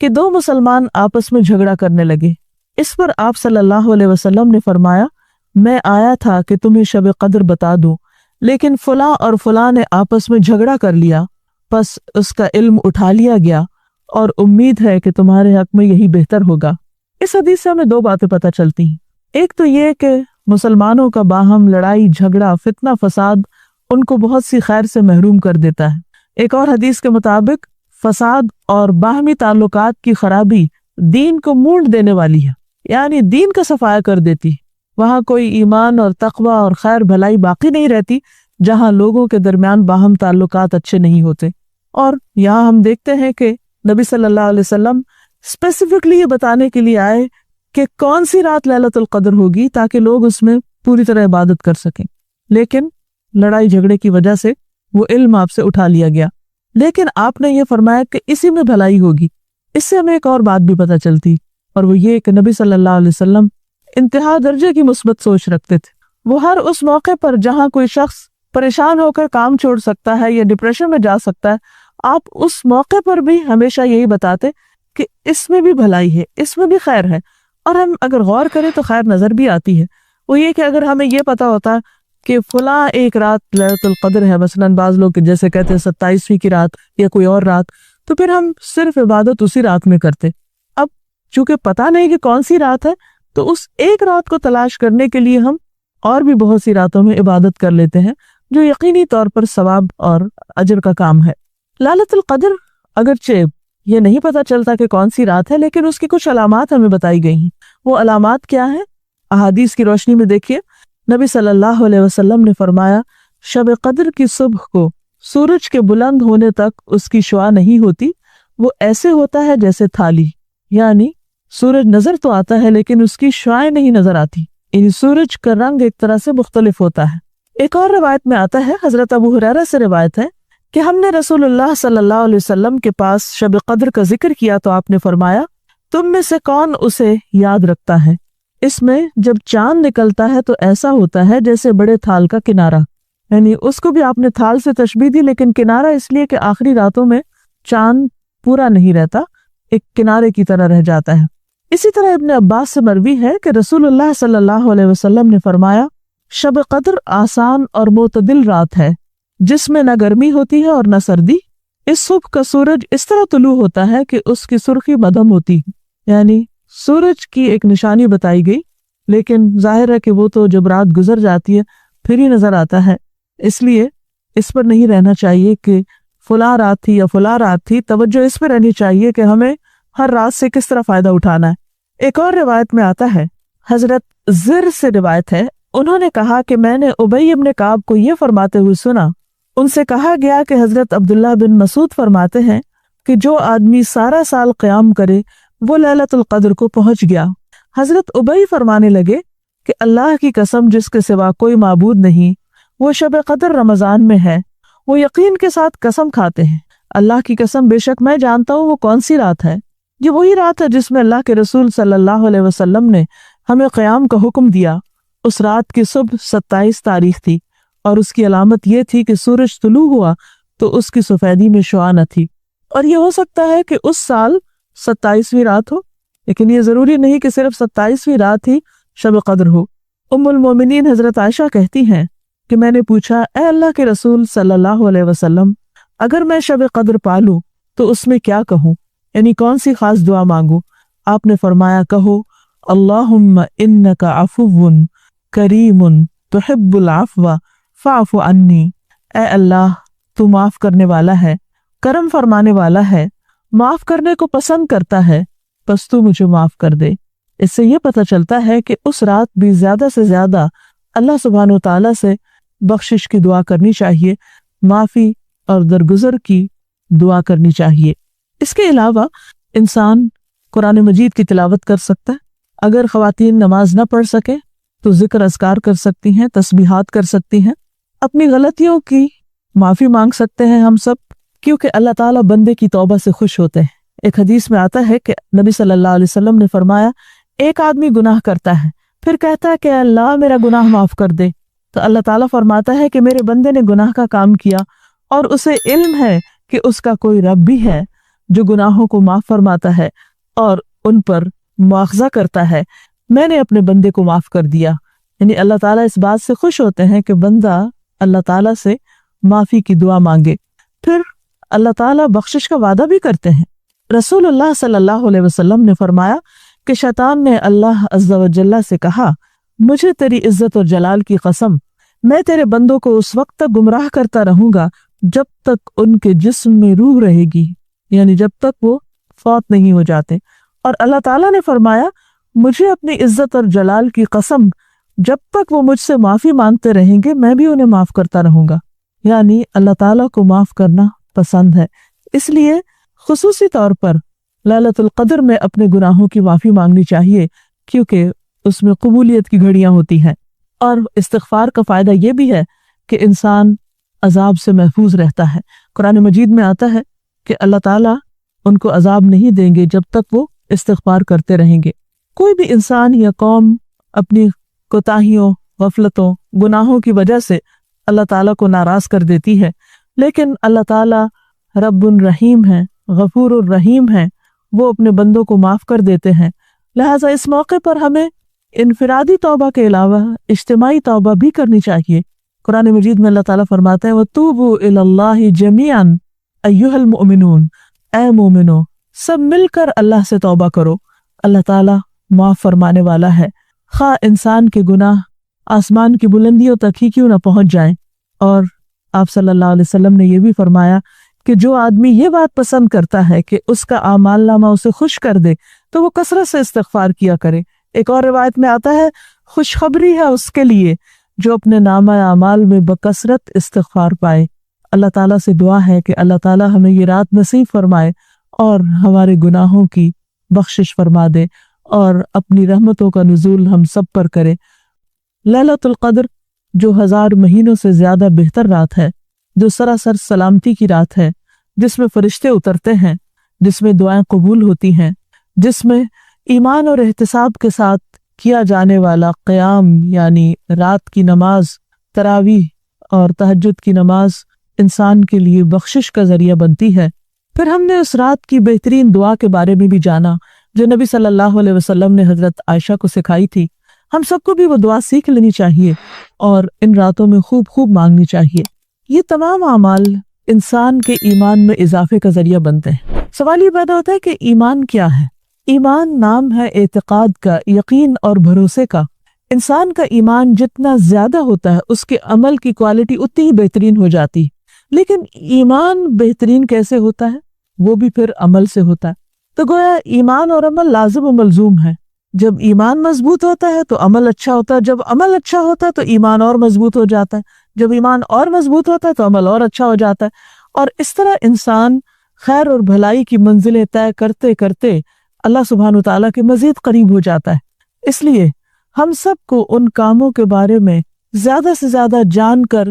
कि 2 मुसलमान आपस में झगड़ा करने लगे। इस पर आप सल्लल्लाहु अलैहि वसल्लम ने फरमाया, मैं आया था कि तुम्हें शब क़द्र बता दूं, लेकिन फुला और फुला ने आपस में झगड़ा कर लिया, बस उसका इल्म उठा लिया गया और उम्मीद है कि तुम्हारे हक में यही बेहतर होगा। इस हदीस से हमें 2 बातें पता चलती हैं। एक तो ये कि مسلمانوں کا باہم لڑائی جھگڑا فتنہ فساد ان کو بہت سی خیر سے محروم کر دیتا ہے۔ ایک اور حدیث کے مطابق فساد اور باہمی تعلقات کی خرابی دین کو مونڈ دینے والی ہے، یعنی دین کا صفایا کر دیتی ہے۔ وہاں کوئی ایمان اور تقوی اور خیر بھلائی باقی نہیں رہتی جہاں لوگوں کے درمیان باہم تعلقات اچھے نہیں ہوتے۔ اور یہاں ہم دیکھتے ہیں کہ نبی صلی اللہ علیہ وسلم اسپیسیفکلی یہ بتانے کے لیے آئے کہ کون سی رات لیلۃ القدر ہوگی تاکہ لوگ اس میں پوری طرح عبادت کر سکیں، لیکن لڑائی جھگڑے کی وجہ سے وہ علم آپ سے اٹھا لیا گیا۔ لیکن آپ نے یہ فرمایا کہ اسی میں بھلائی ہوگی۔ اس سے ہمیں ایک اور بات بھی پتہ چلتی، اور وہ یہ کہ نبی صلی اللہ علیہ وسلم انتہا درجے کی مثبت سوچ رکھتے تھے۔ وہ ہر اس موقع پر جہاں کوئی شخص پریشان ہو کر کام چھوڑ سکتا ہے یا ڈپریشن میں جا سکتا ہے، آپ اس موقع پر بھی ہمیشہ یہی بتاتے کہ اس میں بھی بھلائی ہے، اس میں بھی خیر ہے۔ اور ہم اگر غور کریں تو خیر نظر بھی آتی ہے۔ وہ یہ کہ اگر ہمیں یہ پتا ہوتا کہ فلاں ایک رات لیلۃ القدر ہے، مثلاً بعض لوگ جیسے کہتے ہیں 27ویں کی رات یا کوئی اور رات، تو پھر ہم صرف عبادت اسی رات میں کرتے۔ اب چونکہ پتہ نہیں کہ کون سی رات ہے، تو اس ایک رات کو تلاش کرنے کے لیے ہم اور بھی بہت سی راتوں میں عبادت کر لیتے ہیں، جو یقینی طور پر ثواب اور اجر کا کام ہے۔ لیلۃ القدر اگرچہ یہ نہیں پتہ چلتا کہ کون سی رات ہے، لیکن اس کی کچھ علامات ہمیں بتائی گئی ہیں۔ وہ علامات کیا ہیں؟ احادیث کی روشنی میں دیکھیے، نبی صلی اللہ علیہ وسلم نے فرمایا، شب قدر کی صبح کو سورج کے بلند ہونے تک اس کی شعاع نہیں ہوتی، وہ ایسے ہوتا ہے جیسے تھالی، یعنی سورج نظر تو آتا ہے لیکن اس کی شعاعیں نہیں نظر آتی، یعنی سورج کا رنگ ایک طرح سے مختلف ہوتا ہے۔ ایک اور روایت میں آتا ہے، حضرت ابو ہریرہ سے روایت ہے کہ ہم نے رسول اللہ صلی اللہ علیہ وسلم کے پاس شب قدر کا ذکر کیا تو آپ نے فرمایا، تم میں سے کون اسے یاد رکھتا ہے؟ اس میں جب چاند نکلتا ہے تو ایسا ہوتا ہے جیسے بڑے تھال کا کنارہ، یعنی اس کو بھی آپ نے تھال سے تشبیہ دی، لیکن کنارہ اس لیے کہ آخری راتوں میں چاند پورا نہیں رہتا، ایک کنارے کی طرح رہ جاتا ہے۔ اسی طرح ابن عباس سے مروی ہے کہ رسول اللہ صلی اللہ علیہ وسلم نے فرمایا، شب قدر آسان اور معتدل رات ہے جس میں نہ گرمی ہوتی ہے اور نہ سردی۔ اس صبح کا سورج اس طرح طلوع ہوتا ہے کہ اس کی سرخی مدھم ہوتی ہے، یعنی سورج کی ایک نشانی بتائی گئی، لیکن ظاہر ہے کہ وہ تو جب رات گزر جاتی ہے پھر ہی نظر آتا ہے، اس لیے اس پر نہیں رہنا چاہیے کہ فلاں رات تھی یا فلاں رات تھی۔ توجہ اس پہ رہنی چاہیے کہ ہمیں ہر رات سے کس طرح فائدہ اٹھانا ہے۔ ایک اور روایت میں آتا ہے، حضرت زر سے روایت ہے، انہوں نے کہا کہ میں نے ابی ابن کعب کو یہ فرماتے ہوئے سنا۔ ان سے کہا گیا کہ حضرت عبداللہ بن مسعود فرماتے ہیں کہ جو آدمی سارا سال قیام کرے وہ لیلۃ القدر کو پہنچ گیا۔ حضرت ابی فرمانے لگے کہ اللہ کی قسم جس کے سوا کوئی معبود نہیں، وہ شب قدر رمضان میں ہے۔ وہ یقین کے ساتھ قسم کھاتے ہیں، اللہ کی قسم بے شک میں جانتا ہوں وہ کون سی رات ہے۔ یہ وہی رات ہے جس میں اللہ کے رسول صلی اللہ علیہ وسلم نے ہمیں قیام کا حکم دیا۔ اس رات کی صبح 27 تاریخ تھی، اور اس کی علامت یہ تھی کہ سورج طلوع ہوا تو اس کی سفیدی میں شعاع نہ تھی۔ اور یہ ہو سکتا ہے کہ اس سال 27ویں رات ہو، لیکن یہ ضروری نہیں کہ صرف 27ویں رات ہی شب قدر ہو۔ ام المومنین حضرت عائشہ کہتی ہیں کہ میں نے پوچھا، اے اللہ کے رسول صلی اللہ علیہ وسلم، اگر میں شب قدر پالوں تو اس میں کیا کہوں، یعنی کون سی خاص دعا مانگوں؟ آپ نے فرمایا، کہو اللہم انک عفو کریم تحب العفو فاعف عنی، اے اللہ تو معاف کرنے والا ہے، کرم فرمانے والا ہے، معاف کرنے کو پسند کرتا ہے، بس تو مجھے معاف کر دے۔ اس سے یہ پتہ چلتا ہے کہ اس رات بھی زیادہ سے زیادہ اللہ سبحانہ و تعالیٰ سے بخشش کی دعا کرنی چاہیے، معافی اور درگزر کی دعا کرنی چاہیے۔ اس کے علاوہ انسان قرآن مجید کی تلاوت کر سکتا ہے۔ اگر خواتین نماز نہ پڑھ سکیں تو ذکر اذکار کر سکتی ہیں، تسبیحات کر سکتی ہیں، اپنی غلطیوں کی معافی مانگ سکتے ہیں ہم سب، کیونکہ اللہ تعالیٰ بندے کی توبہ سے خوش ہوتے ہیں۔ ایک حدیث میں آتا ہے کہ نبی صلی اللہ علیہ وسلم نے فرمایا، ایک آدمی گناہ کرتا ہے، پھر کہتا ہے کہ اللہ میرا گناہ معاف کر دے، تو اللہ تعالیٰ فرماتا ہے کہ میرے بندے نے گناہ کا کام کیا اور اسے علم ہے کہ اس کا کوئی رب بھی ہے جو گناہوں کو معاف فرماتا ہے اور ان پر مواخذہ کرتا ہے، میں نے اپنے بندے کو معاف کر دیا۔ یعنی اللہ تعالیٰ اس بات سے خوش ہوتے ہیں کہ بندہ اللہ تعالیٰ سے معافی کی دعا مانگے۔ پھر اللہ تعالیٰ بخشش کا وعدہ بھی کرتے ہیں۔ رسول اللہ صلی اللہ علیہ وسلم نے فرمایا کہ شیطان نے اللہ عز و جل سے کہا، مجھے تیری عزت اور جلال کی قسم، میں تیرے بندوں کو اس وقت تک گمراہ کرتا رہوں گا جب تک ان کے جسم میں روح رہے گی، یعنی جب تک وہ فوت نہیں ہو جاتے۔ اور اللہ تعالیٰ نے فرمایا، مجھے اپنی عزت اور جلال کی قسم، جب تک وہ مجھ سے معافی مانگتے رہیں گے میں بھی انہیں معاف کرتا رہوں گا۔ یعنی اللہ تعالیٰ کو معاف کرنا پسند ہے، اس لیے خصوصی طور پر لیلۃ القدر میں اپنے گناہوں کی معافی مانگنی چاہیے، کیونکہ اس میں قبولیت کی گھڑیاں ہوتی ہیں۔ اور استغفار کا فائدہ یہ بھی ہے کہ انسان عذاب سے محفوظ رہتا ہے۔ قرآن مجید میں آتا ہے کہ اللہ تعالیٰ ان کو عذاب نہیں دیں گے جب تک وہ استغفار کرتے رہیں گے۔ کوئی بھی انسان یا قوم اپنی کوتاہیوں، غفلتوں، گناہوں کی وجہ سے اللہ تعالیٰ کو ناراض کر دیتی ہے، لیکن اللہ تعالیٰ رب الرحیم ہے، غفور الرحیم ہے، وہ اپنے بندوں کو معاف کر دیتے ہیں۔ لہٰذا اس موقع پر ہمیں انفرادی توبہ کے علاوہ اجتماعی توبہ بھی کرنی چاہیے۔ قرآن مجید میں اللہ تعالیٰ فرماتے ہیں وَتُوبُوا إِلَى اللَّهِ جَمِيعًا أَيُّهَا الْمُؤْمِنُونَ، اے مومنو سب مل کر اللہ سے توبہ کرو، اللہ تعالیٰ معاف فرمانے والا ہے، خواہ انسان کے گناہ آسمان کی بلندیوں تک ہی کیوں نہ پہنچ جائیں۔ اور آپ صلی اللہ علیہ وسلم نے یہ بھی فرمایا کہ جو آدمی یہ بات پسند کرتا ہے کہ اس کا اعمال نامہ اسے خوش کر دے تو وہ کثرت سے استغفار کیا کرے۔ ایک اور روایت میں آتا ہے خوشخبری ہے اس کے لیے جو اپنے نامہ اعمال میں بکثرت استغفار پائے۔ اللہ تعالیٰ سے دعا ہے کہ اللہ تعالیٰ ہمیں یہ رات نصیب فرمائے اور ہمارے گناہوں کی بخشش فرما دے اور اپنی رحمتوں کا نزول ہم سب پر کرے۔ لیلۃ القدر جو 1000 مہینوں سے زیادہ بہتر رات ہے، جو سراسر سلامتی کی رات ہے، جس میں فرشتے اترتے ہیں، جس میں دعائیں قبول ہوتی ہیں، جس میں ایمان اور احتساب کے ساتھ کیا جانے والا قیام یعنی رات کی نماز، تراویح اور تہجد کی نماز انسان کے لیے بخشش کا ذریعہ بنتی ہے۔ پھر ہم نے اس رات کی بہترین دعا کے بارے میں بھی جانا جو نبی صلی اللہ علیہ وسلم نے حضرت عائشہ کو سکھائی تھی۔ ہم سب کو بھی وہ دعا سیکھ لینی چاہیے اور ان راتوں میں خوب مانگنی چاہیے۔ یہ تمام اعمال انسان کے ایمان میں اضافے کا ذریعہ بنتے ہیں۔ سوال یہ پیدا ہوتا ہے کہ ایمان کیا ہے؟ ایمان نام ہے اعتقاد کا، یقین اور بھروسے کا۔ انسان کا ایمان جتنا زیادہ ہوتا ہے اس کے عمل کی کوالٹی اتنی ہی بہترین ہو جاتی، لیکن ایمان بہترین کیسے ہوتا ہے؟ وہ بھی پھر عمل سے ہوتا ہے۔ تو گویا ایمان اور عمل لازم و ملزوم ہے۔ جب ایمان مضبوط ہوتا ہے تو عمل اچھا ہوتا ہے، جب عمل اچھا ہوتا ہے تو ایمان اور مضبوط ہو جاتا ہے، جب ایمان اور مضبوط ہوتا ہے تو عمل اور اچھا ہو جاتا ہے، اور اس طرح انسان خیر اور بھلائی کی منزلیں طے کرتے کرتے اللہ سبحانہ وتعالیٰ کے مزید قریب ہو جاتا ہے۔ اس لیے ہم سب کو ان کاموں کے بارے میں زیادہ سے زیادہ جان کر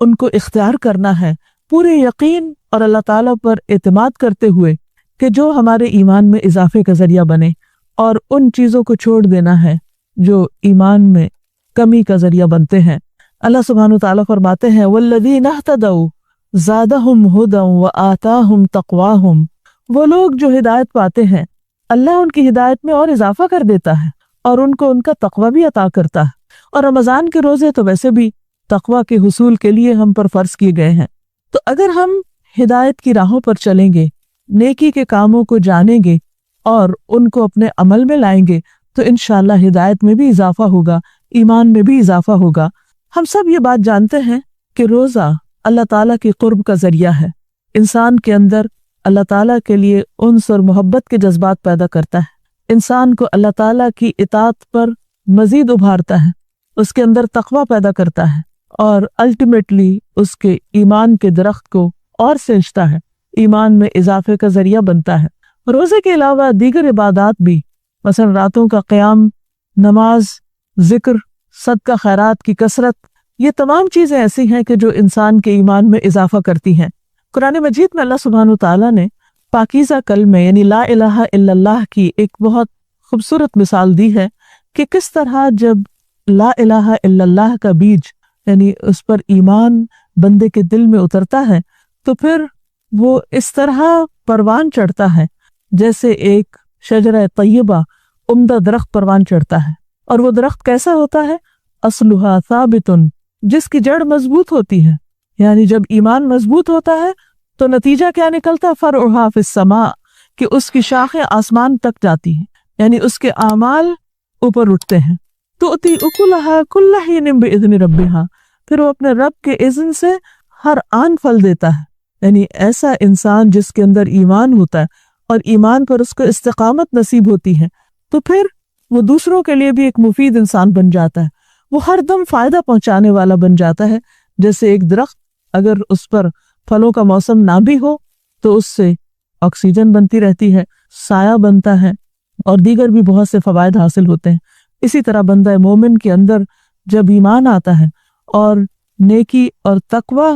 ان کو اختیار کرنا ہے، پورے یقین اور اللہ تعالیٰ پر اعتماد کرتے ہوئے کہ جو ہمارے ایمان میں اضافے کا ذریعہ بنے، اور ان چیزوں کو چھوڑ دینا ہے جو ایمان میں کمی کا ذریعہ بنتے ہیں۔ اللہ سبحانہ وتعالیٰ فرماتے ہیں وَالَّذِينَ اهْتَدَوْا زَادَهُمْ هُدًى وَآتَاهُمْ تَقْوَاهُمْ، وہ لوگ جو ہدایت پاتے ہیں اللہ ان کی ہدایت میں اور اضافہ کر دیتا ہے اور ان کو ان کا تقوی بھی عطا کرتا ہے۔ اور رمضان کے روزے تو ویسے بھی تقوی کے حصول کے لیے ہم پر فرض کیے گئے ہیں۔ تو اگر ہم ہدایت کی راہوں پر چلیں گے، نیکی کے کاموں کو جانیں گے اور ان کو اپنے عمل میں لائیں گے تو انشاءاللہ ہدایت میں بھی اضافہ ہوگا، ایمان میں بھی اضافہ ہوگا۔ ہم سب یہ بات جانتے ہیں کہ روزہ اللہ تعالیٰ کی قرب کا ذریعہ ہے، انسان کے اندر اللہ تعالیٰ کے لیے انس اور محبت کے جذبات پیدا کرتا ہے، انسان کو اللہ تعالیٰ کی اطاعت پر مزید ابھارتا ہے، اس کے اندر تقوی پیدا کرتا ہے اور الٹیمیٹلی اس کے ایمان کے درخت کو اور سینچتا ہے، ایمان میں اضافے کا ذریعہ بنتا ہے۔ روزے کے علاوہ دیگر عبادات بھی، مثلا راتوں کا قیام، نماز، ذکر، صدقہ خیرات کی کثرت، یہ تمام چیزیں ایسی ہیں کہ جو انسان کے ایمان میں اضافہ کرتی ہیں۔ قرآن مجید میں اللہ سبحانہ وتعالیٰ نے پاکیزہ کلمے یعنی لا الہ الا اللہ کی ایک بہت خوبصورت مثال دی ہے کہ کس طرح جب لا الہ الا اللہ کا بیج یعنی اس پر ایمان بندے کے دل میں اترتا ہے تو پھر وہ اس طرح پروان چڑھتا ہے جیسے ایک شجرہ طیبہ عمدہ درخت پروان چڑھتا ہے۔ اور وہ درخت کیسا ہوتا ہے؟ اصلها ثابت، جس کی جڑ مضبوط ہوتی ہے۔ یعنی جب ایمان مضبوط ہوتا ہے تو نتیجہ کیا نکلتا ہے؟ فرعها فی السماء، کہ اس کی شاخیں آسمان تک جاتی ہیں، یعنی اس کے اعمال اوپر اٹھتے ہیں۔ तुअती उकुलहा कुल्ल हीन बिइذن रब्बिहा, फिर वो अपने रब के इज़्न से हर आन फल देता है। यानी ऐसा इंसान जिसके अंदर ईमान होता है और ईमान पर उसको इस्तिकामत नसीब होती है, तो फिर वो दूसरों के लिए भी एक मुफीद इंसान बन जाता है। वो हर दम फायदा पहुंचाने वाला बन जाता है। जैसे एक दरख्त अगर उस पर फलों का मौसम ना भी हो तो उससे ऑक्सीजन बनती रहती है, साया बनता है और दीगर भी बहुत से फवायद हासिल होते हैं। इसी तरह बंदा मोमिन के अंदर जब ईमान आता है और नेकी और तकवा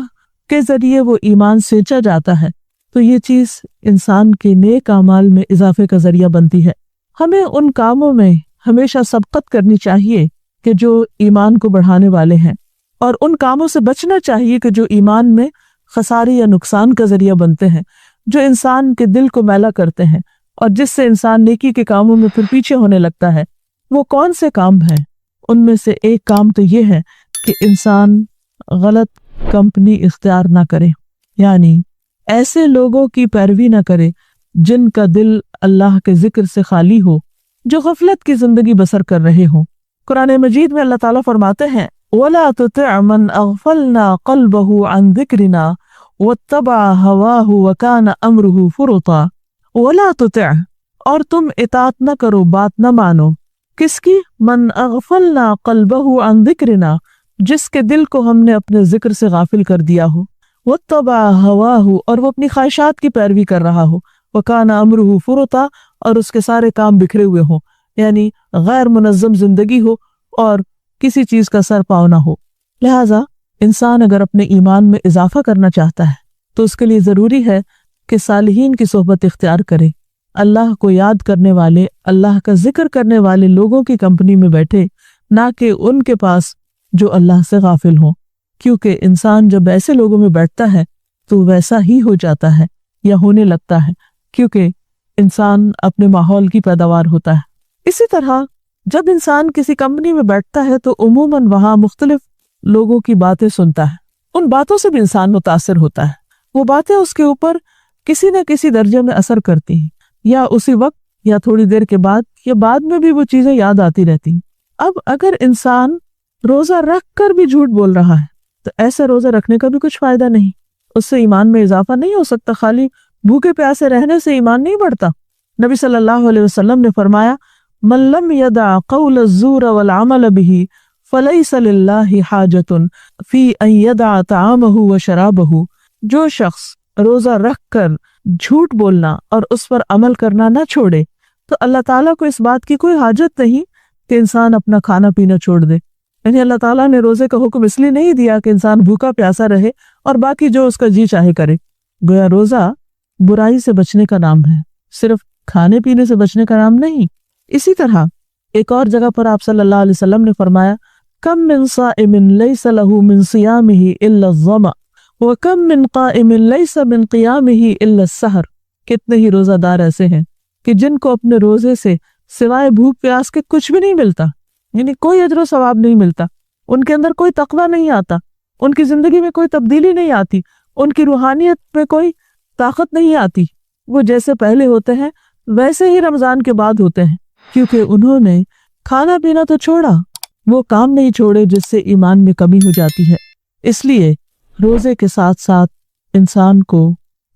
के जरिए वो ईमान सेंचा जाता है, तो ये चीज़ इंसान के नेक अमाल में इजाफे का जरिया बनती है। हमें उन कामों में हमेशा सबकत करनी चाहिए कि जो ईमान को बढ़ाने वाले हैं, और उन कामों से बचना चाहिए कि जो ईमान में खसारे या नुकसान का जरिया बनते हैं, जो इंसान के दिल को मैला करते हैं और जिससे इंसान नेकी के कामों में फिर पीछे होने लगता है। वो कौन से काम हैं? उनमें से एक काम तो ये है कि इंसान गलत कंपनी इख्तियार ना करे, यानी ऐसे लोगों की पैरवी ना करे जिनका दिल अल्लाह के जिक्र से खाली हो, जो गफलत की जिंदगी बसर कर रहे हो। कुरान मजीद में अल्लाह ताला फरमाते हैं, वला तुतिअ मन अगफलना क़ल्बहु अन ज़िक्रिना वत्तबअ हवाहु वकान अम्रुहु फुरुता। वला तुतिअ, और तुम इताअत न करो, बात न मानो। किसकी? मन अगफलना क़ल्बहु अन ज़िक्रिना, जिसके दिल को हमने अपने जिक्र से गाफिल कर दिया हो। वत्तबअ हवाहु, और वो अपनी ख्वाहिशात की पैरवी कर रहा हो। वकान अम्रुहु फुरुता, और उसके सारे काम बिखरे हुए हों, यानी गैर मुनज़्ज़म जिंदगी हो और किसी चीज का सर पाँव ना हो। लिहाजा इंसान अगर अपने ईमान में इजाफा करना चाहता है तो उसके लिए जरूरी है कि सालिहीन की सोहबत इख्तियार करे, अल्लाह को याद करने वाले, अल्लाह का जिक्र करने वाले लोगों की कंपनी में बैठे, ना कि उनके पास जो अल्लाह से गाफिल हो। क्योंकि इंसान जब ऐसे लोगों में बैठता है तो वैसा ही हो जाता है या होने लगता है, क्योंकि इंसान अपने माहौल की पैदावार होता है। इसी तरह जब इंसान किसी कंपनी में बैठता है तो उमूमन वहाँ मुख्तलिफ लोगों की बातें सुनता है, उन बातों से भी इंसान मुतासिर होता है। वो बातें उसके ऊपर किसी न किसी दर्जे में असर करती हैं, या उसी वक्त या थोड़ी देर के बाद या बाद में भी वो चीजें याद आती रहती हैं। अब अगर इंसान रोजा रख कर भी झूठ बोल रहा है तो ऐसा रोजा रखने का भी कुछ फायदा नहीं, उससे ईमान में इजाफा नहीं हो सकता। खाली भूखे प्यासे रहने से ईमान नहीं बढ़ता। नबी सल्लल्लाहु अलैहि वसल्लम ने फरमाया, मन लम यदा क़ौल अज़्ज़ूर वल अमल बिही फलैसा लिल्लाहि हाजतुन फी अन यदा तआमहु व शराबहु। जो शख्स रोजा रख कर झूठ बोलना और उस पर अमल करना ना छोड़े तो अल्लाह ताला को इस बात की कोई हाजत नहीं कि इंसान अपना खाना पीना छोड़ दे। यानी अल्लाह ताला ने रोजे का हुक्म इसलिए नहीं दिया कि इंसान भूखा प्यासा रहे और बाकी जो उसका जी चाहे करे। गोया रोजा बुराई से बचने का नाम है, सिर्फ खाने पीने से बचने का नाम नहीं। इसी तरह एक और जगह पर आप सल्लल्लाहु अलैहि वसल्लम ने फरमाया, कम मिन साइमिन लैसा लहू मिन सियामिही इल्ला ज़मा व कम मिन क़ाइमिन लैसा मिन क़ियामिही इल्ला सहर। कितने ही रोजादार ऐसे हैं कि जिनको अपने रोजे से सिवाय भूख प्यास के कुछ भी नहीं मिलता, यानी कोई अजर सवाब नहीं मिलता, उनके अंदर कोई तकवा नहीं आता, उनकी जिंदगी में कोई तब्दीली नहीं आती, उनकी रूहानियत में कोई ताकत नहीं आती। वो जैसे पहले होते हैं वैसे ही रमजान के बाद होते हैं, क्योंकि उन्होंने खाना पीना तो छोड़ा, वो काम नहीं छोड़े जिससे ईमान में कमी हो जाती है। इसलिए रोजे के साथ साथ इंसान को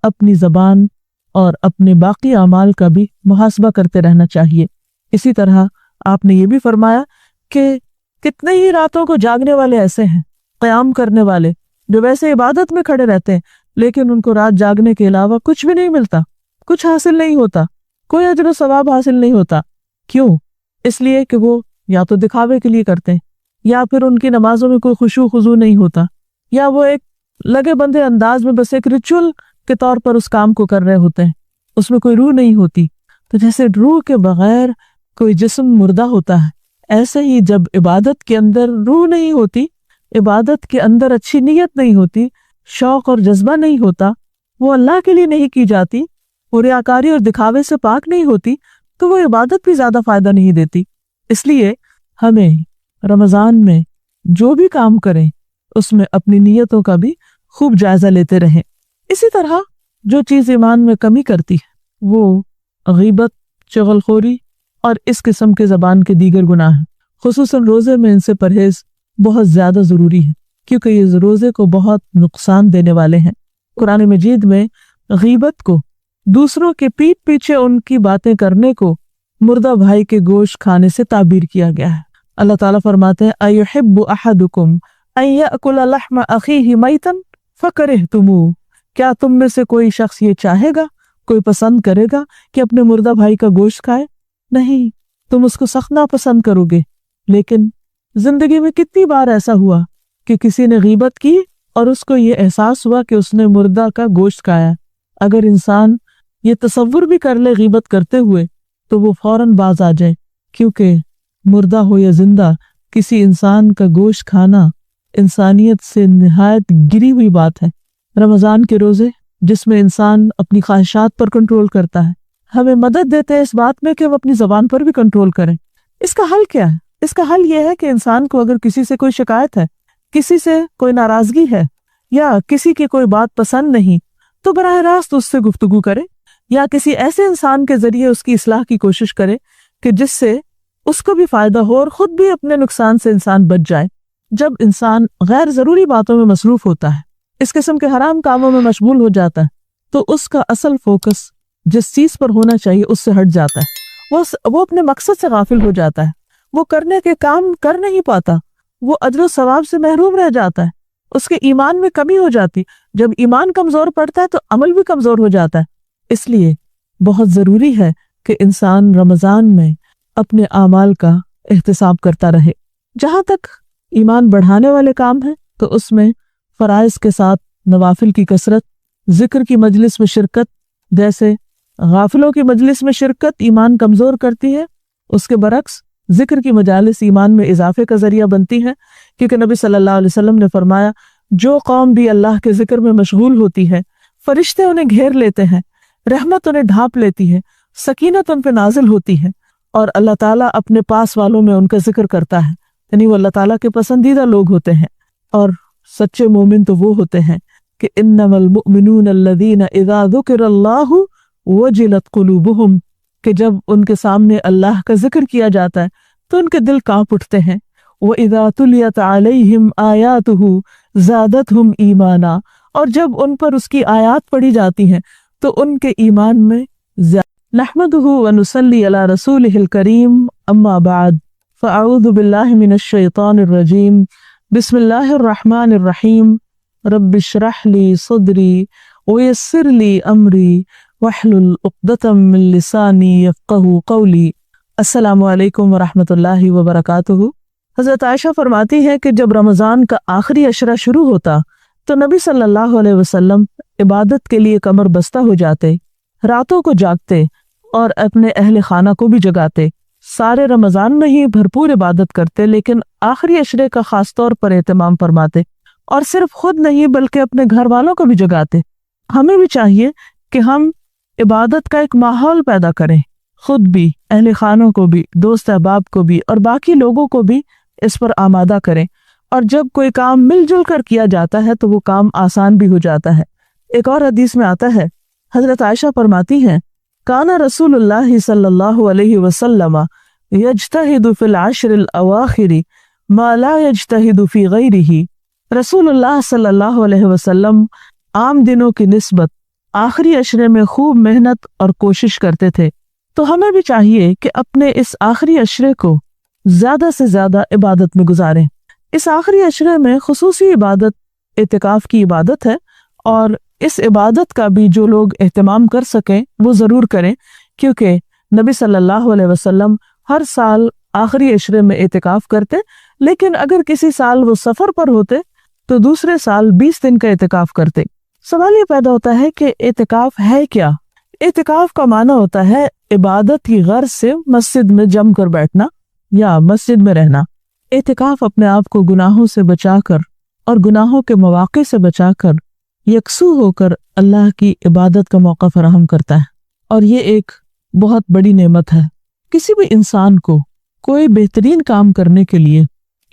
अपनी जबान और अपने बाकी अमाल का भी मुहासबा करते रहना चाहिए। इसी तरह आपने ये भी फरमाया कि कितने ही रातों को जागने वाले ऐसे हैं, क़याम करने वाले, जो वैसे इबादत में खड़े रहते हैं लेकिन उनको रात जागने के अलावा कुछ भी नहीं मिलता, कुछ हासिल नहीं होता, कोई अजर सवाब हासिल नहीं होता। क्यों? इसलिए कि वो या तो दिखावे के लिए करते हैं, या फिर उनकी नमाजों में कोई खुशू खुजू नहीं होता, या वो एक लगे बंधे अंदाज में बस एक रिचुअल के तौर पर उस काम को कर रहे होते हैं, उसमें कोई रूह नहीं होती। तो जैसे रूह के बगैर कोई जिस्म मुर्दा होता है, ऐसे ही जब इबादत के अंदर रूह नहीं होती, इबादत के अंदर अच्छी नीयत नहीं होती, शौक और जज्बा नहीं होता, वो अल्लाह के लिए नहीं की जाती, वो रियाकारी और दिखावे से पाक नहीं होती, तो वो इबादत भी ज्यादा फायदा नहीं देती। इसलिए हमें रमजान में जो भी काम करें उसमें अपनी नीयतों का भी खूब जायजा लेते रहें। इसी तरह जो चीज़ ईमान में कमी करती है वो गीबत, चुगलखोरी और इस किस्म के ज़बान के दीगर गुनाह हैं। خصوصاً روزے میں ان سے پرہیز بہت زیادہ ضروری ہے، کیونکہ یہ روزے کو بہت نقصان دینے والے ہیں۔ قرآن مجید میں غیبت کو، دوسروں کے پیٹھ پیچھے ان کی باتیں کرنے کو، مردہ بھائی کے گوشت کھانے سے تعبیر کیا گیا ہے۔ اللہ تعالیٰ فرماتے ہیں اَيُحِبُّ أَحَدُكُمْ أَن يَأْكُلَ لَحْمَ أَخِيهِ مَيْتًا فَكَرِهْتُمُوهُ، کیا تم میں سے کوئی شخص یہ چاہے گا، کوئی پسند کرے گا کہ اپنے مردہ بھائی کا گوشت کھائے؟ نہیں، تم اس کو سخت ناپسند کرو گے۔ لیکن زندگی میں کتنی بار ایسا ہوا کہ کسی نے غیبت کی اور اس کو یہ احساس ہوا کہ اس نے مردہ کا گوشت کھایا۔ اگر انسان یہ تصور بھی کر لے غیبت کرتے ہوئے تو وہ فوراً باز آ جائے، کیونکہ مردہ ہو یا زندہ کسی انسان کا گوشت کھانا انسانیت سے نہایت گری ہوئی بات ہے۔ رمضان کے روزے جس میں انسان اپنی خواہشات پر کنٹرول کرتا ہے، ہمیں مدد دیتے ہیں اس بات میں کہ وہ اپنی زبان پر بھی کنٹرول کریں۔ اس کا حل کیا ہے؟ اس کا حل یہ ہے کہ انسان کو اگر کسی سے کوئی شکایت ہے، کسی سے کوئی ناراضگی ہے یا کسی کی کوئی بات پسند نہیں، تو براہ راست اس سے گفتگو کرے یا کسی ایسے انسان کے ذریعے اس کی اصلاح کی کوشش کرے کہ جس سے اس کو بھی فائدہ ہو اور خود بھی اپنے نقصان سے انسان بچ جائے۔ جب انسان غیر ضروری باتوں میں مصروف ہوتا ہے، اس قسم کے حرام کاموں میں مشغول ہو جاتا ہے، تو اس کا اصل فوکس جس چیز پر ہونا چاہیے اس سے ہٹ جاتا ہے، وہ اپنے مقصد سے غافل ہو جاتا ہے، وہ کرنے کے کام کر نہیں پاتا، وہ اجر و ثواب سے محروم رہ جاتا ہے، اس کے ایمان میں کمی ہو جاتی۔ جب ایمان کمزور پڑتا ہے تو عمل بھی کمزور ہو جاتا ہے۔ اس لیے بہت ضروری ہے کہ انسان رمضان میں اپنے اعمال کا احتساب کرتا رہے۔ جہاں تک ایمان بڑھانے والے کام ہیں تو اس میں فرائض کے ساتھ نوافل کی کثرت، ذکر کی مجلس میں شرکت، جیسے غافلوں کی مجلس میں شرکت ایمان کمزور کرتی ہے، اس کے برعکس ذکر کی مجالس ایمان میں اضافے کا ذریعہ بنتی ہے، کیونکہ نبی صلی اللہ علیہ وسلم نے فرمایا جو قوم بھی اللہ کے ذکر میں مشغول ہوتی ہے، فرشتے انہیں گھیر لیتے ہیں، رحمت انہیں ڈھانپ لیتی ہے، سکینت ان پہ نازل ہوتی ہے، اور اللہ تعالیٰ اپنے پاس والوں میں ان کا ذکر کرتا ہے، یعنی وہ اللہ تعالیٰ کے پسندیدہ لوگ ہوتے ہیں۔ اور سچے مومن تو وہ ہوتے ہیں کہ انما المؤمنون الذین اذا ذکر اللہ وجلت قلوبہم، کہ جب ان کے سامنے اللہ کا ذکر کیا جاتا ہے تو ان کے دل کانپ اٹھتے ہیں۔ وَإِذَا تُلِيَتْ عَلَيْهِمْ آيَاتُهُ زَادَتْهُمْ ایمانا، اور جب ان پر اس کی آیات پڑھی جاتی ہیں تو ان کے ایمان میں زیادہ۔ نحمده ونصلي على رسوله الكريم، اما بعد فاعوذ بالله من الشيطان الرجيم، بسم الله الرحمن الرحيم، رب اشرح لي صدري ويسر لي امري واحلل عقدة من لساني يفقهوا قولي۔ السلام علیکم ورحمۃ اللہ وبرکاتہ۔ حضرت عائشہ فرماتی ہے کہ جب رمضان کا آخری عشرہ شروع ہوتا تو نبی صلی اللہ علیہ وسلم عبادت کے لیے کمر بستہ ہو جاتے، راتوں کو جاگتے اور اپنے اہل خانہ کو بھی جگاتے۔ سارے رمضان میں ہی بھرپور عبادت کرتے، لیکن آخری عشرے کا خاص طور پر اہتمام فرماتے، اور صرف خود نہیں بلکہ اپنے گھر والوں کو بھی جگاتے۔ ہمیں بھی چاہیے کہ ہم عبادت کا ایک ماحول پیدا کریں، خود بھی، اہل خانوں کو بھی، دوست احباب کو بھی، اور باقی لوگوں کو بھی اس پر آمادہ کریں، اور جب کوئی کام مل جل کر کیا جاتا ہے تو وہ کام آسان بھی ہو جاتا ہے۔ ایک اور حدیث میں آتا ہے، حضرت عائشہ فرماتی ہیں کان رسول اللہ صلی اللہ علیہ وسلم یجتہد فی العشر الاواخر ما لا یجتہد فی غیرہ، رسول اللہ صلی اللہ علیہ وسلم عام دنوں کی نسبت آخری عشرے میں خوب محنت اور کوشش کرتے تھے، تو ہمیں بھی چاہیے کہ اپنے اس آخری عشرے کو زیادہ سے زیادہ عبادت میں گزاریں۔ اس آخری عشرے میں خصوصی عبادت اعتکاف کی عبادت ہے، اور اس عبادت کا بھی جو لوگ اہتمام کر سکیں وہ ضرور کریں، کیونکہ نبی صلی اللہ علیہ وسلم ہر سال آخری عشرے میں اعتکاف کرتے، لیکن اگر کسی سال وہ سفر پر ہوتے تو دوسرے سال 20 دن کا اعتکاف کرتے۔ سوال یہ پیدا ہوتا ہے کہ اعتکاف ہے کیا؟ اعتکاف کا معنی ہوتا ہے عبادت کی غرض سے مسجد میں جم کر بیٹھنا یا مسجد میں رہنا۔ اعتکاف اپنے آپ کو گناہوں سے بچا کر اور گناہوں کے مواقع سے بچا کر یکسو ہو کر اللہ کی عبادت کا موقع فراہم کرتا ہے، اور یہ ایک بہت بڑی نعمت ہے۔ کسی بھی انسان کو کوئی بہترین کام کرنے کے لیے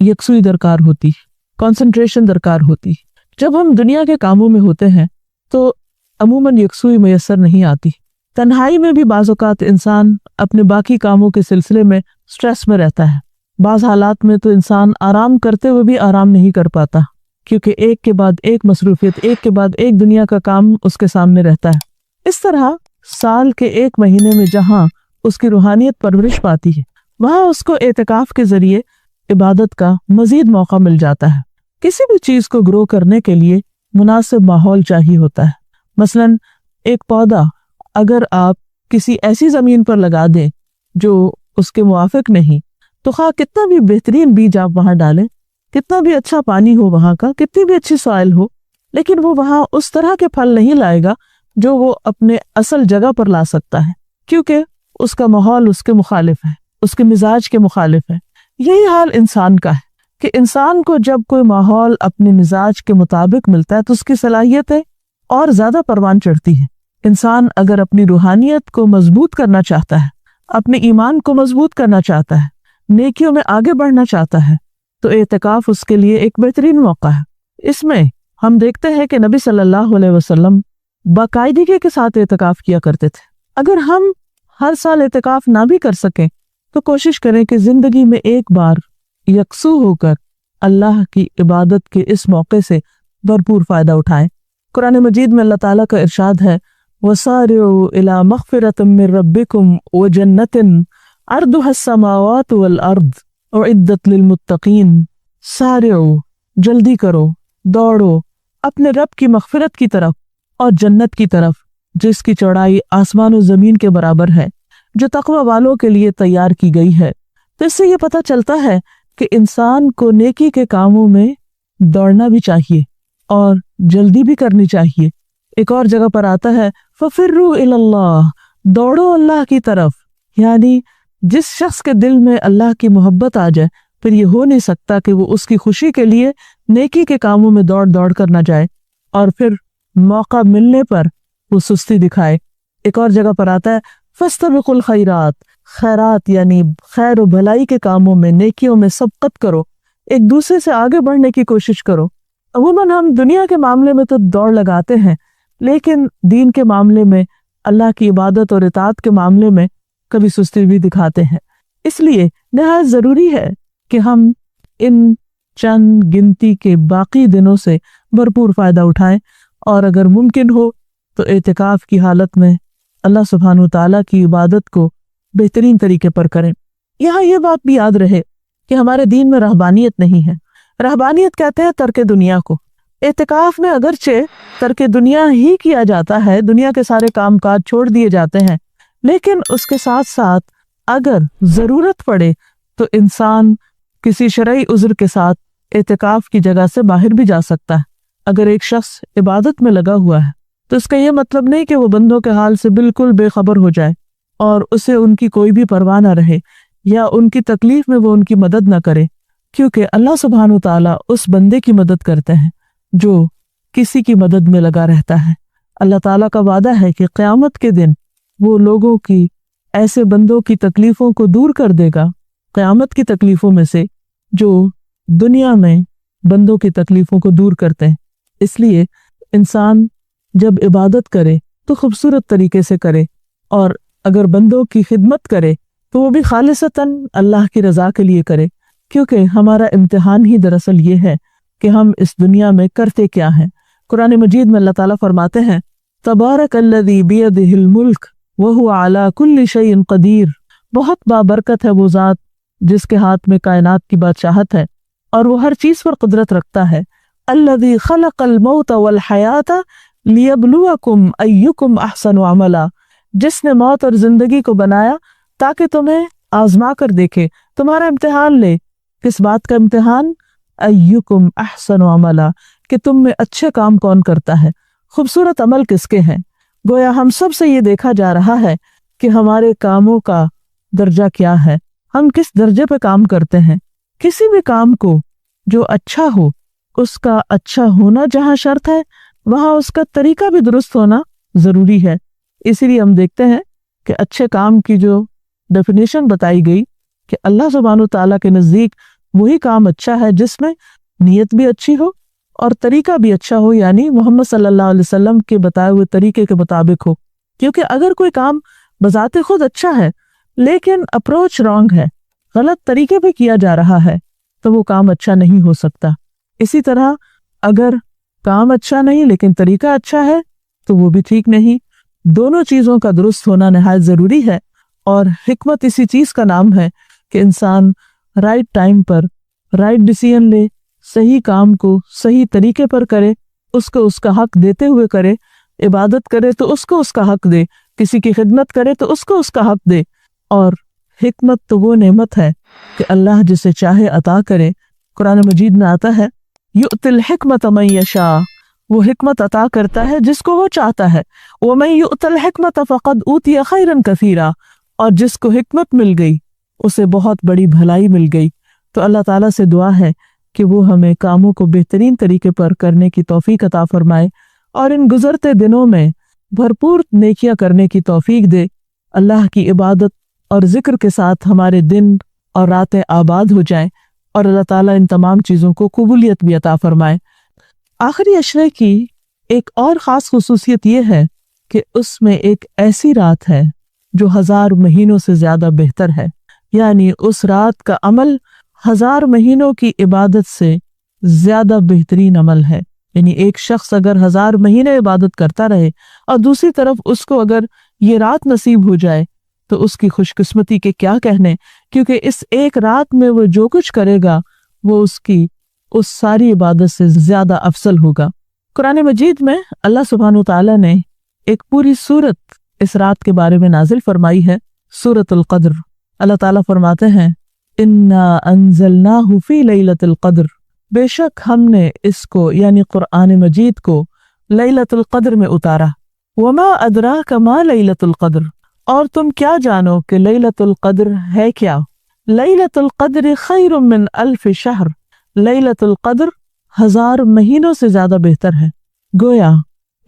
یکسوئی درکار ہوتی، کنسنٹریشن درکار ہوتی۔ جب ہم دنیا کے کاموں میں ہوتے ہیں تو عموماً یکسوئی میسر نہیں آتی۔ تنہائی میں بھی بعض اوقات انسان اپنے باقی کاموں کے سلسلے میں سٹریس میں رہتا ہے، بعض हालात में तो इंसान आराम करते हुए भी आराम नहीं कर पाता, क्योंकि एक के बाद एक मसरूफियत, एक के बाद एक दुनिया का काम उसके सामने रहता है। इस तरह साल के एक महीने में जहाँ उसकी रूहानियत परवरिश पाती है, वहाँ उसको एतकाफ के जरिए इबादत का मजीद मौका मिल जाता है। किसी भी चीज को ग्रो करने के लिए मुनासिब माहौल चाहिए होता है। मसलन एक पौधा अगर आप किसी ऐसी जमीन पर लगा दें जो उसके मुआफिक नहीं, तो खा कितना भी बेहतरीन बीज आप वहां डालें, कितना भी अच्छा पानी हो वहां का, कितनी भी अच्छी सॉइल हो, लेकिन वो वहां उस तरह के फल नहीं लाएगा जो वो अपने असल जगह पर ला सकता है, क्योंकि उसका माहौल उसके मुखालिफ है, उसके मिजाज के मुखालिफ है। यही हाल इंसान का है कि इंसान को जब कोई माहौल अपने मिजाज के मुताबिक मिलता है तो उसकी सलाहियतें और ज्यादा परवान चढ़ती है। इंसान अगर अपनी रूहानियत को मजबूत करना चाहता है, अपने ईमान को मजबूत करना चाहता है, नेकियों में आगे बढ़ना चाहता है, तो एतकाफ उसके लिए एक बेहतरीन मौका है। इसमें हम देखते हैं कि नबी सल्लल्लाहु अलैहि वसल्लम बाकायदगी के साथ एतकाफ किया करते थे। अगर हम हर साल एतकाफ ना भी कर सकें तो कोशिश करें कि जिंदगी में एक बार यकसू होकर अल्लाह की इबादत के इस मौके से भरपूर फायदा उठाएं। कुरान मजीद में अल्लाह ताला का इरशाद है, वसारिउ इला मग़फ़िरतिम मिर रब्बिकुम व जन्नतिन अर्दुहा अस्समावातु वल अर्द उइद्दत लिल मुत्तक़ीन। सारिउ, जल्दी करो, दौड़ो अपने रब की मग़फ़िरत की तरफ और जन्नत की तरफ जिसकी चौड़ाई आसमान और जमीन के बराबर है, जो तक़वा वालों के लिए तैयार की गई है। तो इससे ये पता चलता है कि इंसान को नेकी के कामों में दौड़ना भी चाहिए और जल्दी भी करनी चाहिए। एक और जगह पर आता है, फफिर्रू इलल्लाह, दौड़ो अल्लाह की तरफ। यानी जिस शख्स के दिल में अल्लाह की मोहब्बत आ जाए, फिर ये हो नहीं सकता कि वो उसकी खुशी के लिए नेकी के कामों में दौड़ दौड़ कर ना जाए और फिर मौका मिलने पर वो सुस्ती दिखाए। एक और जगह पर आता है, फस्तबिकुल खैरात, खैरात यानी खैर और भलाई के कामों में, नेकियों में सबकत करो, एक दूसरे से आगे बढ़ने की कोशिश करो। अमूमन हम दुनिया के मामले में तो दौड़ लगाते हैं, लेकिन दीन के मामले में, अल्लाह की इबादत और इताअत के मामले में कभी सुस्ती भी दिखाते हैं। इसलिए निहायत ज़रूरी है कि हम इन चंद गिनती के बाकी दिनों से भरपूर फ़ायदा उठाएं और अगर मुमकिन हो तो एतिकाफ की हालत में अल्लाह सुब्हानहू तआला की इबादत को बेहतरीन तरीके पर करें। यहाँ ये बात भी याद रहे कि हमारे दीन में रहबानियत नहीं है। रहबानियत कहते हैं तर्क दुनिया को। एतिकाफ में अगरचे तर्क दुनिया ही किया जाता है, दुनिया के सारे कामकाज छोड़ दिए जाते हैं, लेकिन उसके साथ साथ अगर ज़रूरत पड़े तो इंसान किसी शरई उज़्र के साथ एतिकाफ की जगह से बाहर भी जा सकता है। अगर एक शख्स इबादत में लगा हुआ है तो इसका यह मतलब नहीं कि वो बंदों के हाल से बिल्कुल बेखबर हो जाए और उसे उनकी कोई भी परवाह ना रहे या उनकी तकलीफ में वो उनकी मदद ना करे, क्योंकि अल्लाह सुब्हानहू तआला उस बंदे की मदद करते हैं जो किसी की मदद में लगा रहता है। अल्लाह ताला का वादा है कि क़यामत के दिन वो लोगों की, ऐसे बंदों की तकलीफों को दूर कर देगा, क़यामत की तकलीफों में से जो दुनिया में बंदों की तकलीफों को दूर करते हैं। इसलिए इंसान जब इबादत करे तो खूबसूरत तरीके से करे और अगर बंदों की खिदमत करे तो वो भी खालिसतन अल्लाह की रज़ा के लिए करे, क्योंकि हमारा इम्तिहान ही दरअसल ये है कि हम इस दुनिया में करते क्या हैं। कुरान मजीद में अल्लाह ताला फरमाते हैं, तबारकल्लज़ी बियदिहिल मुल्क व हुवा अला कुल्लि शैइन क़दीर। बहुत बाबरकत है वो ज़ात जिसके हाथ में कायनात की बादशाहत है और वो हर चीज़ पर कुदरत रखता है। अल्लज़ी खलक़ल मौत वल हयात लियब्लुवकुम अय्युकुम अहसनु अमला। जिसने मौत और जिंदगी को बनाया ताकि तुम्हें आजमा कर देखे, तुम्हारा इम्तिहान ले। किस बात का इम्तिहान? अय्युकुम अहसनु अमला, कि तुम में अच्छे काम कौन करता है, खूबसूरत अमल किसके हैं। गोया हम सब से ये देखा जा रहा है कि हमारे कामों का दर्जा क्या है, हम किस दर्जे पे काम करते हैं। किसी भी काम को जो अच्छा हो, उसका अच्छा होना जहाँ शर्त है, वहाँ उसका तरीका भी दुरुस्त होना जरूरी है। इसीलिए हम देखते हैं कि अच्छे काम की जो डेफिनेशन बताई गई कि अल्लाह सुब्हानहू तआला के नज़दीक वही काम अच्छा है जिसमें नीयत भी अच्छी हो और तरीका भी अच्छा हो, यानी मोहम्मद सल्लल्लाहु अलैहि वसल्लम के बताए हुए तरीके के मुताबिक हो। क्योंकि अगर कोई काम बजाते खुद अच्छा है लेकिन अप्रोच रॉन्ग है, गलत तरीके पे किया जा रहा है तो वो काम अच्छा नहीं हो सकता। इसी तरह अगर काम अच्छा नहीं लेकिन तरीका अच्छा है तो वो भी ठीक नहीं। दोनों चीज़ों का दुरुस्त होना निहायत ज़रूरी है। और हिकमत इसी चीज़ का नाम है कि इंसान राइट टाइम पर राइट डिसीजन ले, सही काम को सही तरीके पर करे, उसको उसका हक देते हुए करे, इबादत करे तो उसको उसका हक दे, किसी की खिदमत करे तो उसको उसका हक दे। और हिकमत तो वो नेमत है कि अल्लाह जिसे चाहे अता करे। कुरान मजीद में आता है युतिल हिकमत मन यशा, वो हिकमत अता करता है जिसको वो चाहता है। वो मैं युतिल हिकमत फक़द ऊतिया खैरन कसीरा, और जिसको हिकमत मिल गई उसे बहुत बड़ी भलाई मिल गई। तो अल्लाह ताला से दुआ है कि वो हमें कामों को बेहतरीन तरीके पर करने की तौफीक अता फरमाए और इन गुजरते दिनों में भरपूर नेकियां करने की तौफीक दे। अल्लाह की इबादत और जिक्र के साथ हमारे दिन और रातें आबाद हो जाएं और अल्लाह ताला इन तमाम चीज़ों को कबूलियत भी अता फरमाए। आखिरी अशरे की एक और ख़ास खुसूसियत ये है कि उसमें एक ऐसी रात है जो 1000 महीनों से ज़्यादा बेहतर है। यानी उस रात का अमल 1000 महीनों की इबादत से ज़्यादा बेहतरीन अमल है। यानी एक शख्स अगर 1000 महीने इबादत करता रहे और दूसरी तरफ उसको अगर ये रात नसीब हो जाए तो उसकी खुशकिस्मती के क्या कहने, क्योंकि इस एक रात में वो जो कुछ करेगा वो उसकी उस सारी इबादत से ज़्यादा अफसल होगा। कुरान मजीद में अल्लाह सुब्हानहू तआला ने एक पूरी सूरत इस रात के बारे में नाजिल फरमाई है, सूरतुल क़द्र। अल्लाह ताला फरमाते हैं इन्ना अंज़लनाहु फ़ी लैलतिल क़द्र, बेशक हमने इसको यानी कुरान मजीद को लैलतुल क़द्र में उतारा। वमा अदराका मा लैलतुल क़द्र, और तुम क्या जानो कि लैलतुल क़द्र है क्या। लैलतुल क़द्र खैरुम मिन अल्फ शहर, लैलतुल क़द्र 1000 महीनों से ज्यादा बेहतर है। गोया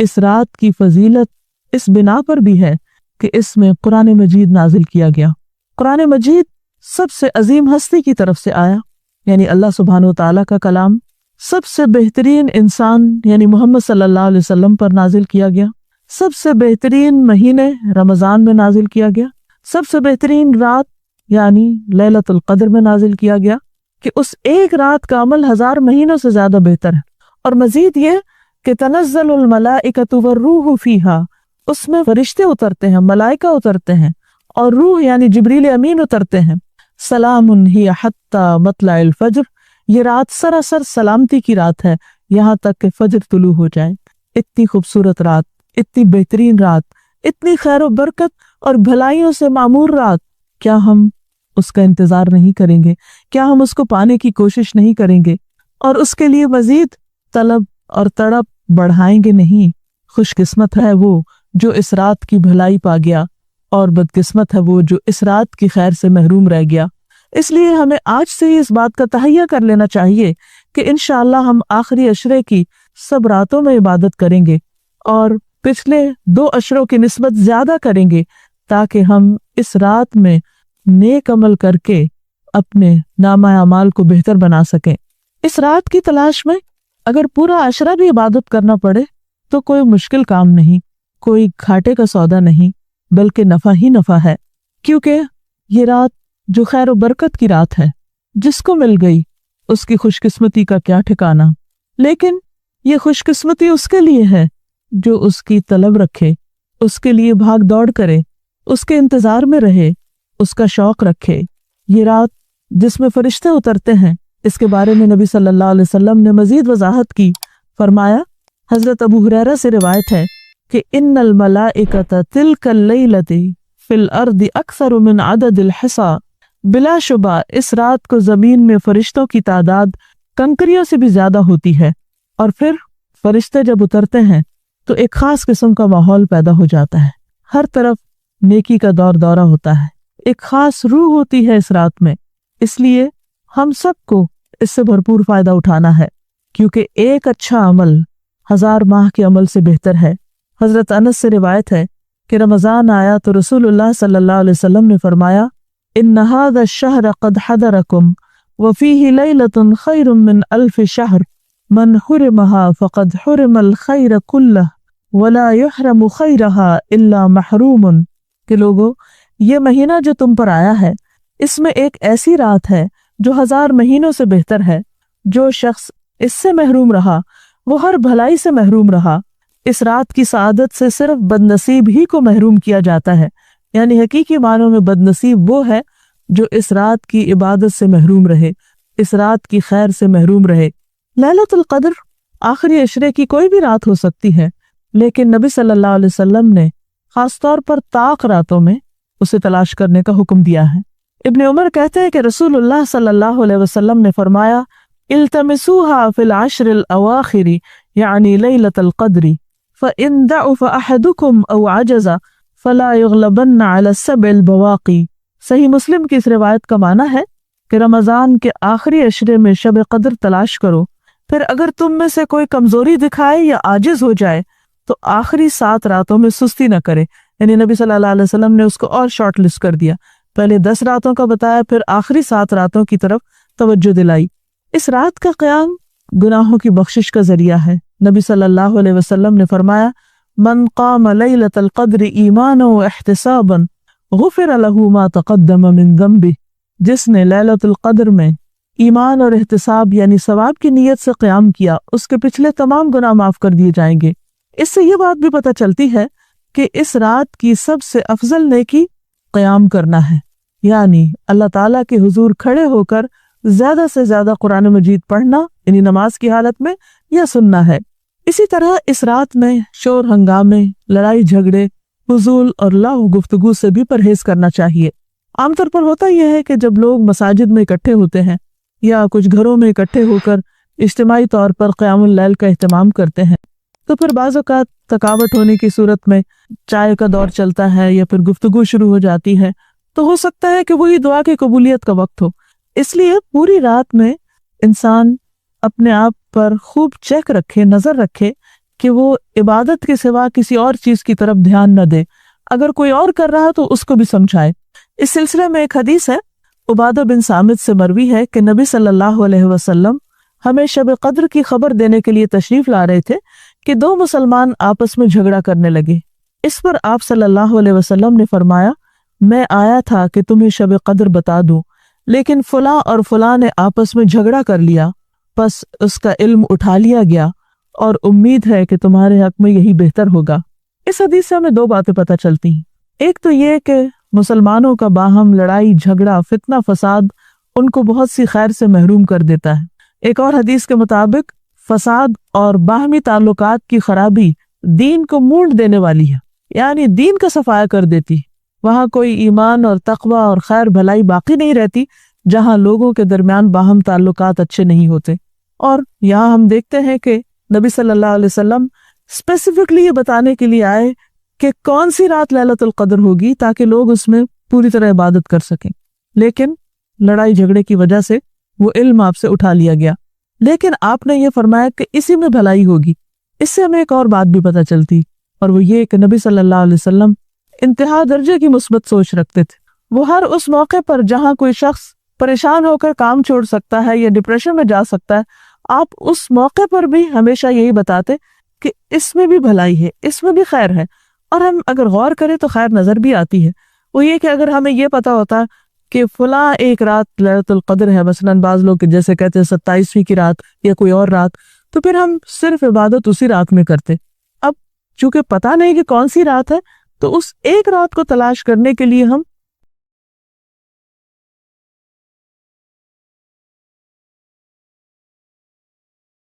इस रात की फजीलत इस बिना पर भी है कि इसमें कुरान मजीद नाजिल किया गया। कुरान मजीद सबसे अजीम हस्ती की तरफ से आया, यानी अल्लाह सुब्हानहू तआला का कलाम सबसे बेहतरीन इंसान यानी मोहम्मद सल्लल्लाहु अलैहि वसल्लम पर नाजिल किया गया। सबसे बेहतरीन महीने रमज़ान में नाजिल किया गया। सबसे बेहतरीन रात यानी लैलतुल क़द्र में नाजिल किया गया कि उस एक रात का अमल 1000 महीनों से ज्यादा बेहतर है। और मजीद ये कि तनज़्ज़लुल मलाइकतु वर्रूहु फीहा, उसमें फरिश्ते उतरते हैं, मलाइका उतरते हैं और रूह यानी जिब्रील अमीन उतरते हैं। सलामुन हिया हत्ता मतलाइल फज्र, ये रात सरासर सलामती की रात है यहाँ तक कि फज्र तुलू हो जाए। इतनी खूबसूरत रात, इतनी बेहतरीन रात, इतनी खैर बरकत और भलाइयों से मामूर रात, क्या हम उसका इंतजार नहीं करेंगे? क्या हम उसको पाने की कोशिश नहीं करेंगे और उसके लिए मजीद तलब और तड़प बढ़ाएंगे नहीं? खुशकिस्मत है वो जो इस रात की भलाई पा गया और बदकिस्मत है वो जो इस रात की खैर से महरूम रह गया। इसलिए हमें आज से ही इस बात का तहैया कर लेना चाहिए कि इंशाअल्लाह हम आखिरी अशरे की सब रातों में इबादत करेंगे और पिछले 2 अशरों की निस्बत ज्यादा करेंगे ताकि हम इस रात में नेक अमल करके अपने नामा अमाल को बेहतर बना सकें। इस रात की तलाश में अगर पूरा अशरा भी इबादत करना पड़े तो कोई मुश्किल काम नहीं, कोई घाटे का सौदा नहीं, बल्कि नफा ही नफा है। क्योंकि ये रात जो खैर और बरकत की रात है, जिसको मिल गई उसकी खुशकिस्मती का क्या ठिकाना। लेकिन ये खुशकिस्मती उसके लिए है जो उसकी तलब रखे, उसके लिए भाग दौड़ करे, उसके इंतजार में रहे, उसका शौक रखे। ये रात जिसमें फरिश्ते उतरते हैं, इसके बारे में नबी सल्लल्लाहु अलैहि वसल्लम ने मजीद वजाहत की। फरमाया, हजरत अबू हुरैरा से रिवायत है कि इन्नल मलाइकता तिलकल लैलति फिल अर्दि अक्सर मिन अददिल हिसा, बिलाशुबा इस रात को जमीन में फरिश्तों की तादाद कंकरियों से भी ज्यादा होती है। और फिर फरिश्ते जब उतरते हैं तो एक खास किस्म का माहौल पैदा हो जाता है, हर तरफ नेकी का दौर दौरा होता है, एक खास रूह होती है इस रात में। इसलिए हम सबको इससे भरपूर फायदा उठाना है, क्योंकि एक अच्छा अमल 1000 माह के अमल से बेहतर है। हजरत अनस से रिवायत है कि रमजान आया तो रसूलुल्लाह सल्लल्लाहु अलैहि वसल्लम ने फरमाया, इन्ना हाज़ा शहर क़द हदरकुम व फ़ीही लैलतुन खैरुम मिन अल्फ शहर मन हुरिमहा फ़क़द हुरिमल खैर कुल्लह वला युहरमु खैरहा इल्ला महरूमुन। कि लोगो, ये महीना जो तुम पर आया है اس میں ایک ایسی رات ہے جو 1000 مہینوں سے بہتر ہے. جو شخص اس سے محروم رہا وہ ہر بھلائی سے محروم رہا. اس رات کی سعادت سے صرف بد نصیب ہی کو محروم کیا جاتا ہے. یعنی حقیقی معنوں میں بد نصیب وہ ہے جو اس رات کی عبادت سے محروم رہے، اس رات کی خیر سے محروم رہے. لیلۃ القدر آخری عشرے کی کوئی بھی رات ہو سکتی ہے، لیکن نبی صلی اللہ علیہ وسلم نے خاص طور پر طاق راتوں میں اسے تلاش کرنے کا حکم دیا ہے. ابن عمر کہتے ہیں کہ رسول اللہ صلی اللہ علیہ وسلم نے فرمایا التمسوها فی العشر الاواخر یعنی لیلۃ القدر فإن ضعف أحدكم أو عجز فلا يغلبن على السبع البواقی. صحیح مسلم کی اس روایت کا معنی ہے کہ رمضان کے آخری عشرے میں شب قدر تلاش کرو، پھر اگر تم میں سے کوئی کمزوری دکھائے یا عاجز ہو جائے تو آخری 7 راتوں میں سستی نہ کرے. یعنی نبی صلی اللہ علیہ وسلم نے اس کو اور شارٹ لسٹ کر دیا، پہلے 10 راتوں کا بتایا، پھر آخری 7 راتوں کی طرف توجہ دلائی. اس رات کا قیام گناہوں کی بخشش کا ذریعہ ہے. نبی صلی اللہ علیہ وسلم نے فرمایا من قام لیلۃ القدر ایمانا واحتسابا غفر له ما تقدم من ذنبه. جس نے لیلۃ القدر میں ایمان اور احتساب یعنی ثواب کی نیت سے قیام کیا اس کے پچھلے تمام گناہ معاف کر دیے جائیں گے. اس سے یہ بات بھی پتہ چلتی ہے کہ اس رات کی سب سے افضل نیکی قیام کرنا ہے، یعنی اللہ تعالیٰ کے حضور کھڑے ہو کر زیادہ سے زیادہ قرآن مجید پڑھنا یعنی نماز کی حالت میں یا سننا ہے. اسی طرح اس رات میں شور ہنگامے، لڑائی جھگڑے، فضول اور لغو گفتگو سے بھی پرہیز کرنا چاہیے. عام طور پر ہوتا یہ ہے کہ جب لوگ مساجد میں اکٹھے ہوتے ہیں یا کچھ گھروں میں اکٹھے ہو کر اجتماعی طور پر قیام اللیل کا اہتمام کرتے ہیں تو پھر بعض اوقات تھکاوٹ ہونے کی صورت میں چائے کا دور چلتا ہے یا پھر گفتگو شروع ہو جاتی ہے، تو ہو سکتا ہے کہ وہی دعا کی قبولیت کا وقت ہو. اس لیے پوری رات میں انسان اپنے آپ پر خوب چیک رکھے، نظر رکھے کہ وہ عبادت کے سوا کسی اور چیز کی طرف دھیان نہ دے. اگر کوئی اور کر رہا ہے تو اس کو بھی سمجھائے. اس سلسلے میں ایک حدیث ہے، عبادہ بن صامت سے مروی ہے کہ نبی صلی اللہ علیہ وسلم ہمیں شب قدر کی خبر دینے کے لیے تشریف لا رہے تھے کہ 2 مسلمان آپس میں جھگڑا کرنے لگے. اس پر آپ صلی اللہ علیہ وسلم نے فرمایا میں آیا تھا کہ تمہیں شب قدر بتا دوں، لیکن فلاں اور فلاں نے آپس میں جھگڑا کر لیا، پس اس کا علم اٹھا لیا گیا اور امید ہے کہ تمہارے حق میں یہی بہتر ہوگا. اس حدیث سے ہمیں 2 باتیں پتہ چلتی ہیں. ایک تو یہ کہ مسلمانوں کا باہم لڑائی جھگڑا فتنہ فساد ان کو بہت سی خیر سے محروم کر دیتا ہے. ایک اور حدیث کے مطابق فساد اور باہمی تعلقات کی خرابی دین کو مونڈ دینے والی ہے، یعنی دین کا صفایا کر دیتی. وہاں کوئی ایمان اور تقوی اور خیر بھلائی باقی نہیں رہتی جہاں لوگوں کے درمیان باہم تعلقات اچھے نہیں ہوتے. اور یہاں ہم دیکھتے ہیں کہ نبی صلی اللہ علیہ وسلم اسپیسیفکلی یہ بتانے کے لیے آئے کہ کون سی رات لیلۃ القدر ہوگی تاکہ لوگ اس میں پوری طرح عبادت کر سکیں. لیکن لڑائی جھگڑے کی وجہ سے وہ علم آپ سے اٹھا لیا گیا. لیکن آپ نے یہ فرمایا کہ اسی میں بھلائی ہوگی. اس سے ہمیں ایک اور بات بھی پتہ چلتی، اور وہ یہ کہ نبی صلی اللہ علیہ وسلم انتہا درجے کی مثبت سوچ رکھتے تھے. وہ ہر اس موقع پر جہاں کوئی شخص پریشان ہو کر کام چھوڑ سکتا ہے یا ڈپریشن میں جا سکتا ہے، آپ اس موقع پر بھی ہمیشہ یہی بتاتے کہ اس میں بھی بھلائی ہے، اس میں بھی خیر ہے. اور ہم اگر غور کریں تو خیر نظر بھی آتی ہے. وہ یہ کہ اگر ہمیں یہ پتا ہوتا کہ فلاں ایک رات لیلۃ القدر ہے، مثلاً بعض لوگ جیسے کہتے ہیں 27ویں کی رات یا کوئی اور رات، تو پھر ہم صرف عبادت اسی رات میں کرتے. اب چونکہ پتہ نہیں کہ کون سی رات ہے تو اس ایک رات کو تلاش کرنے کے لیے ہم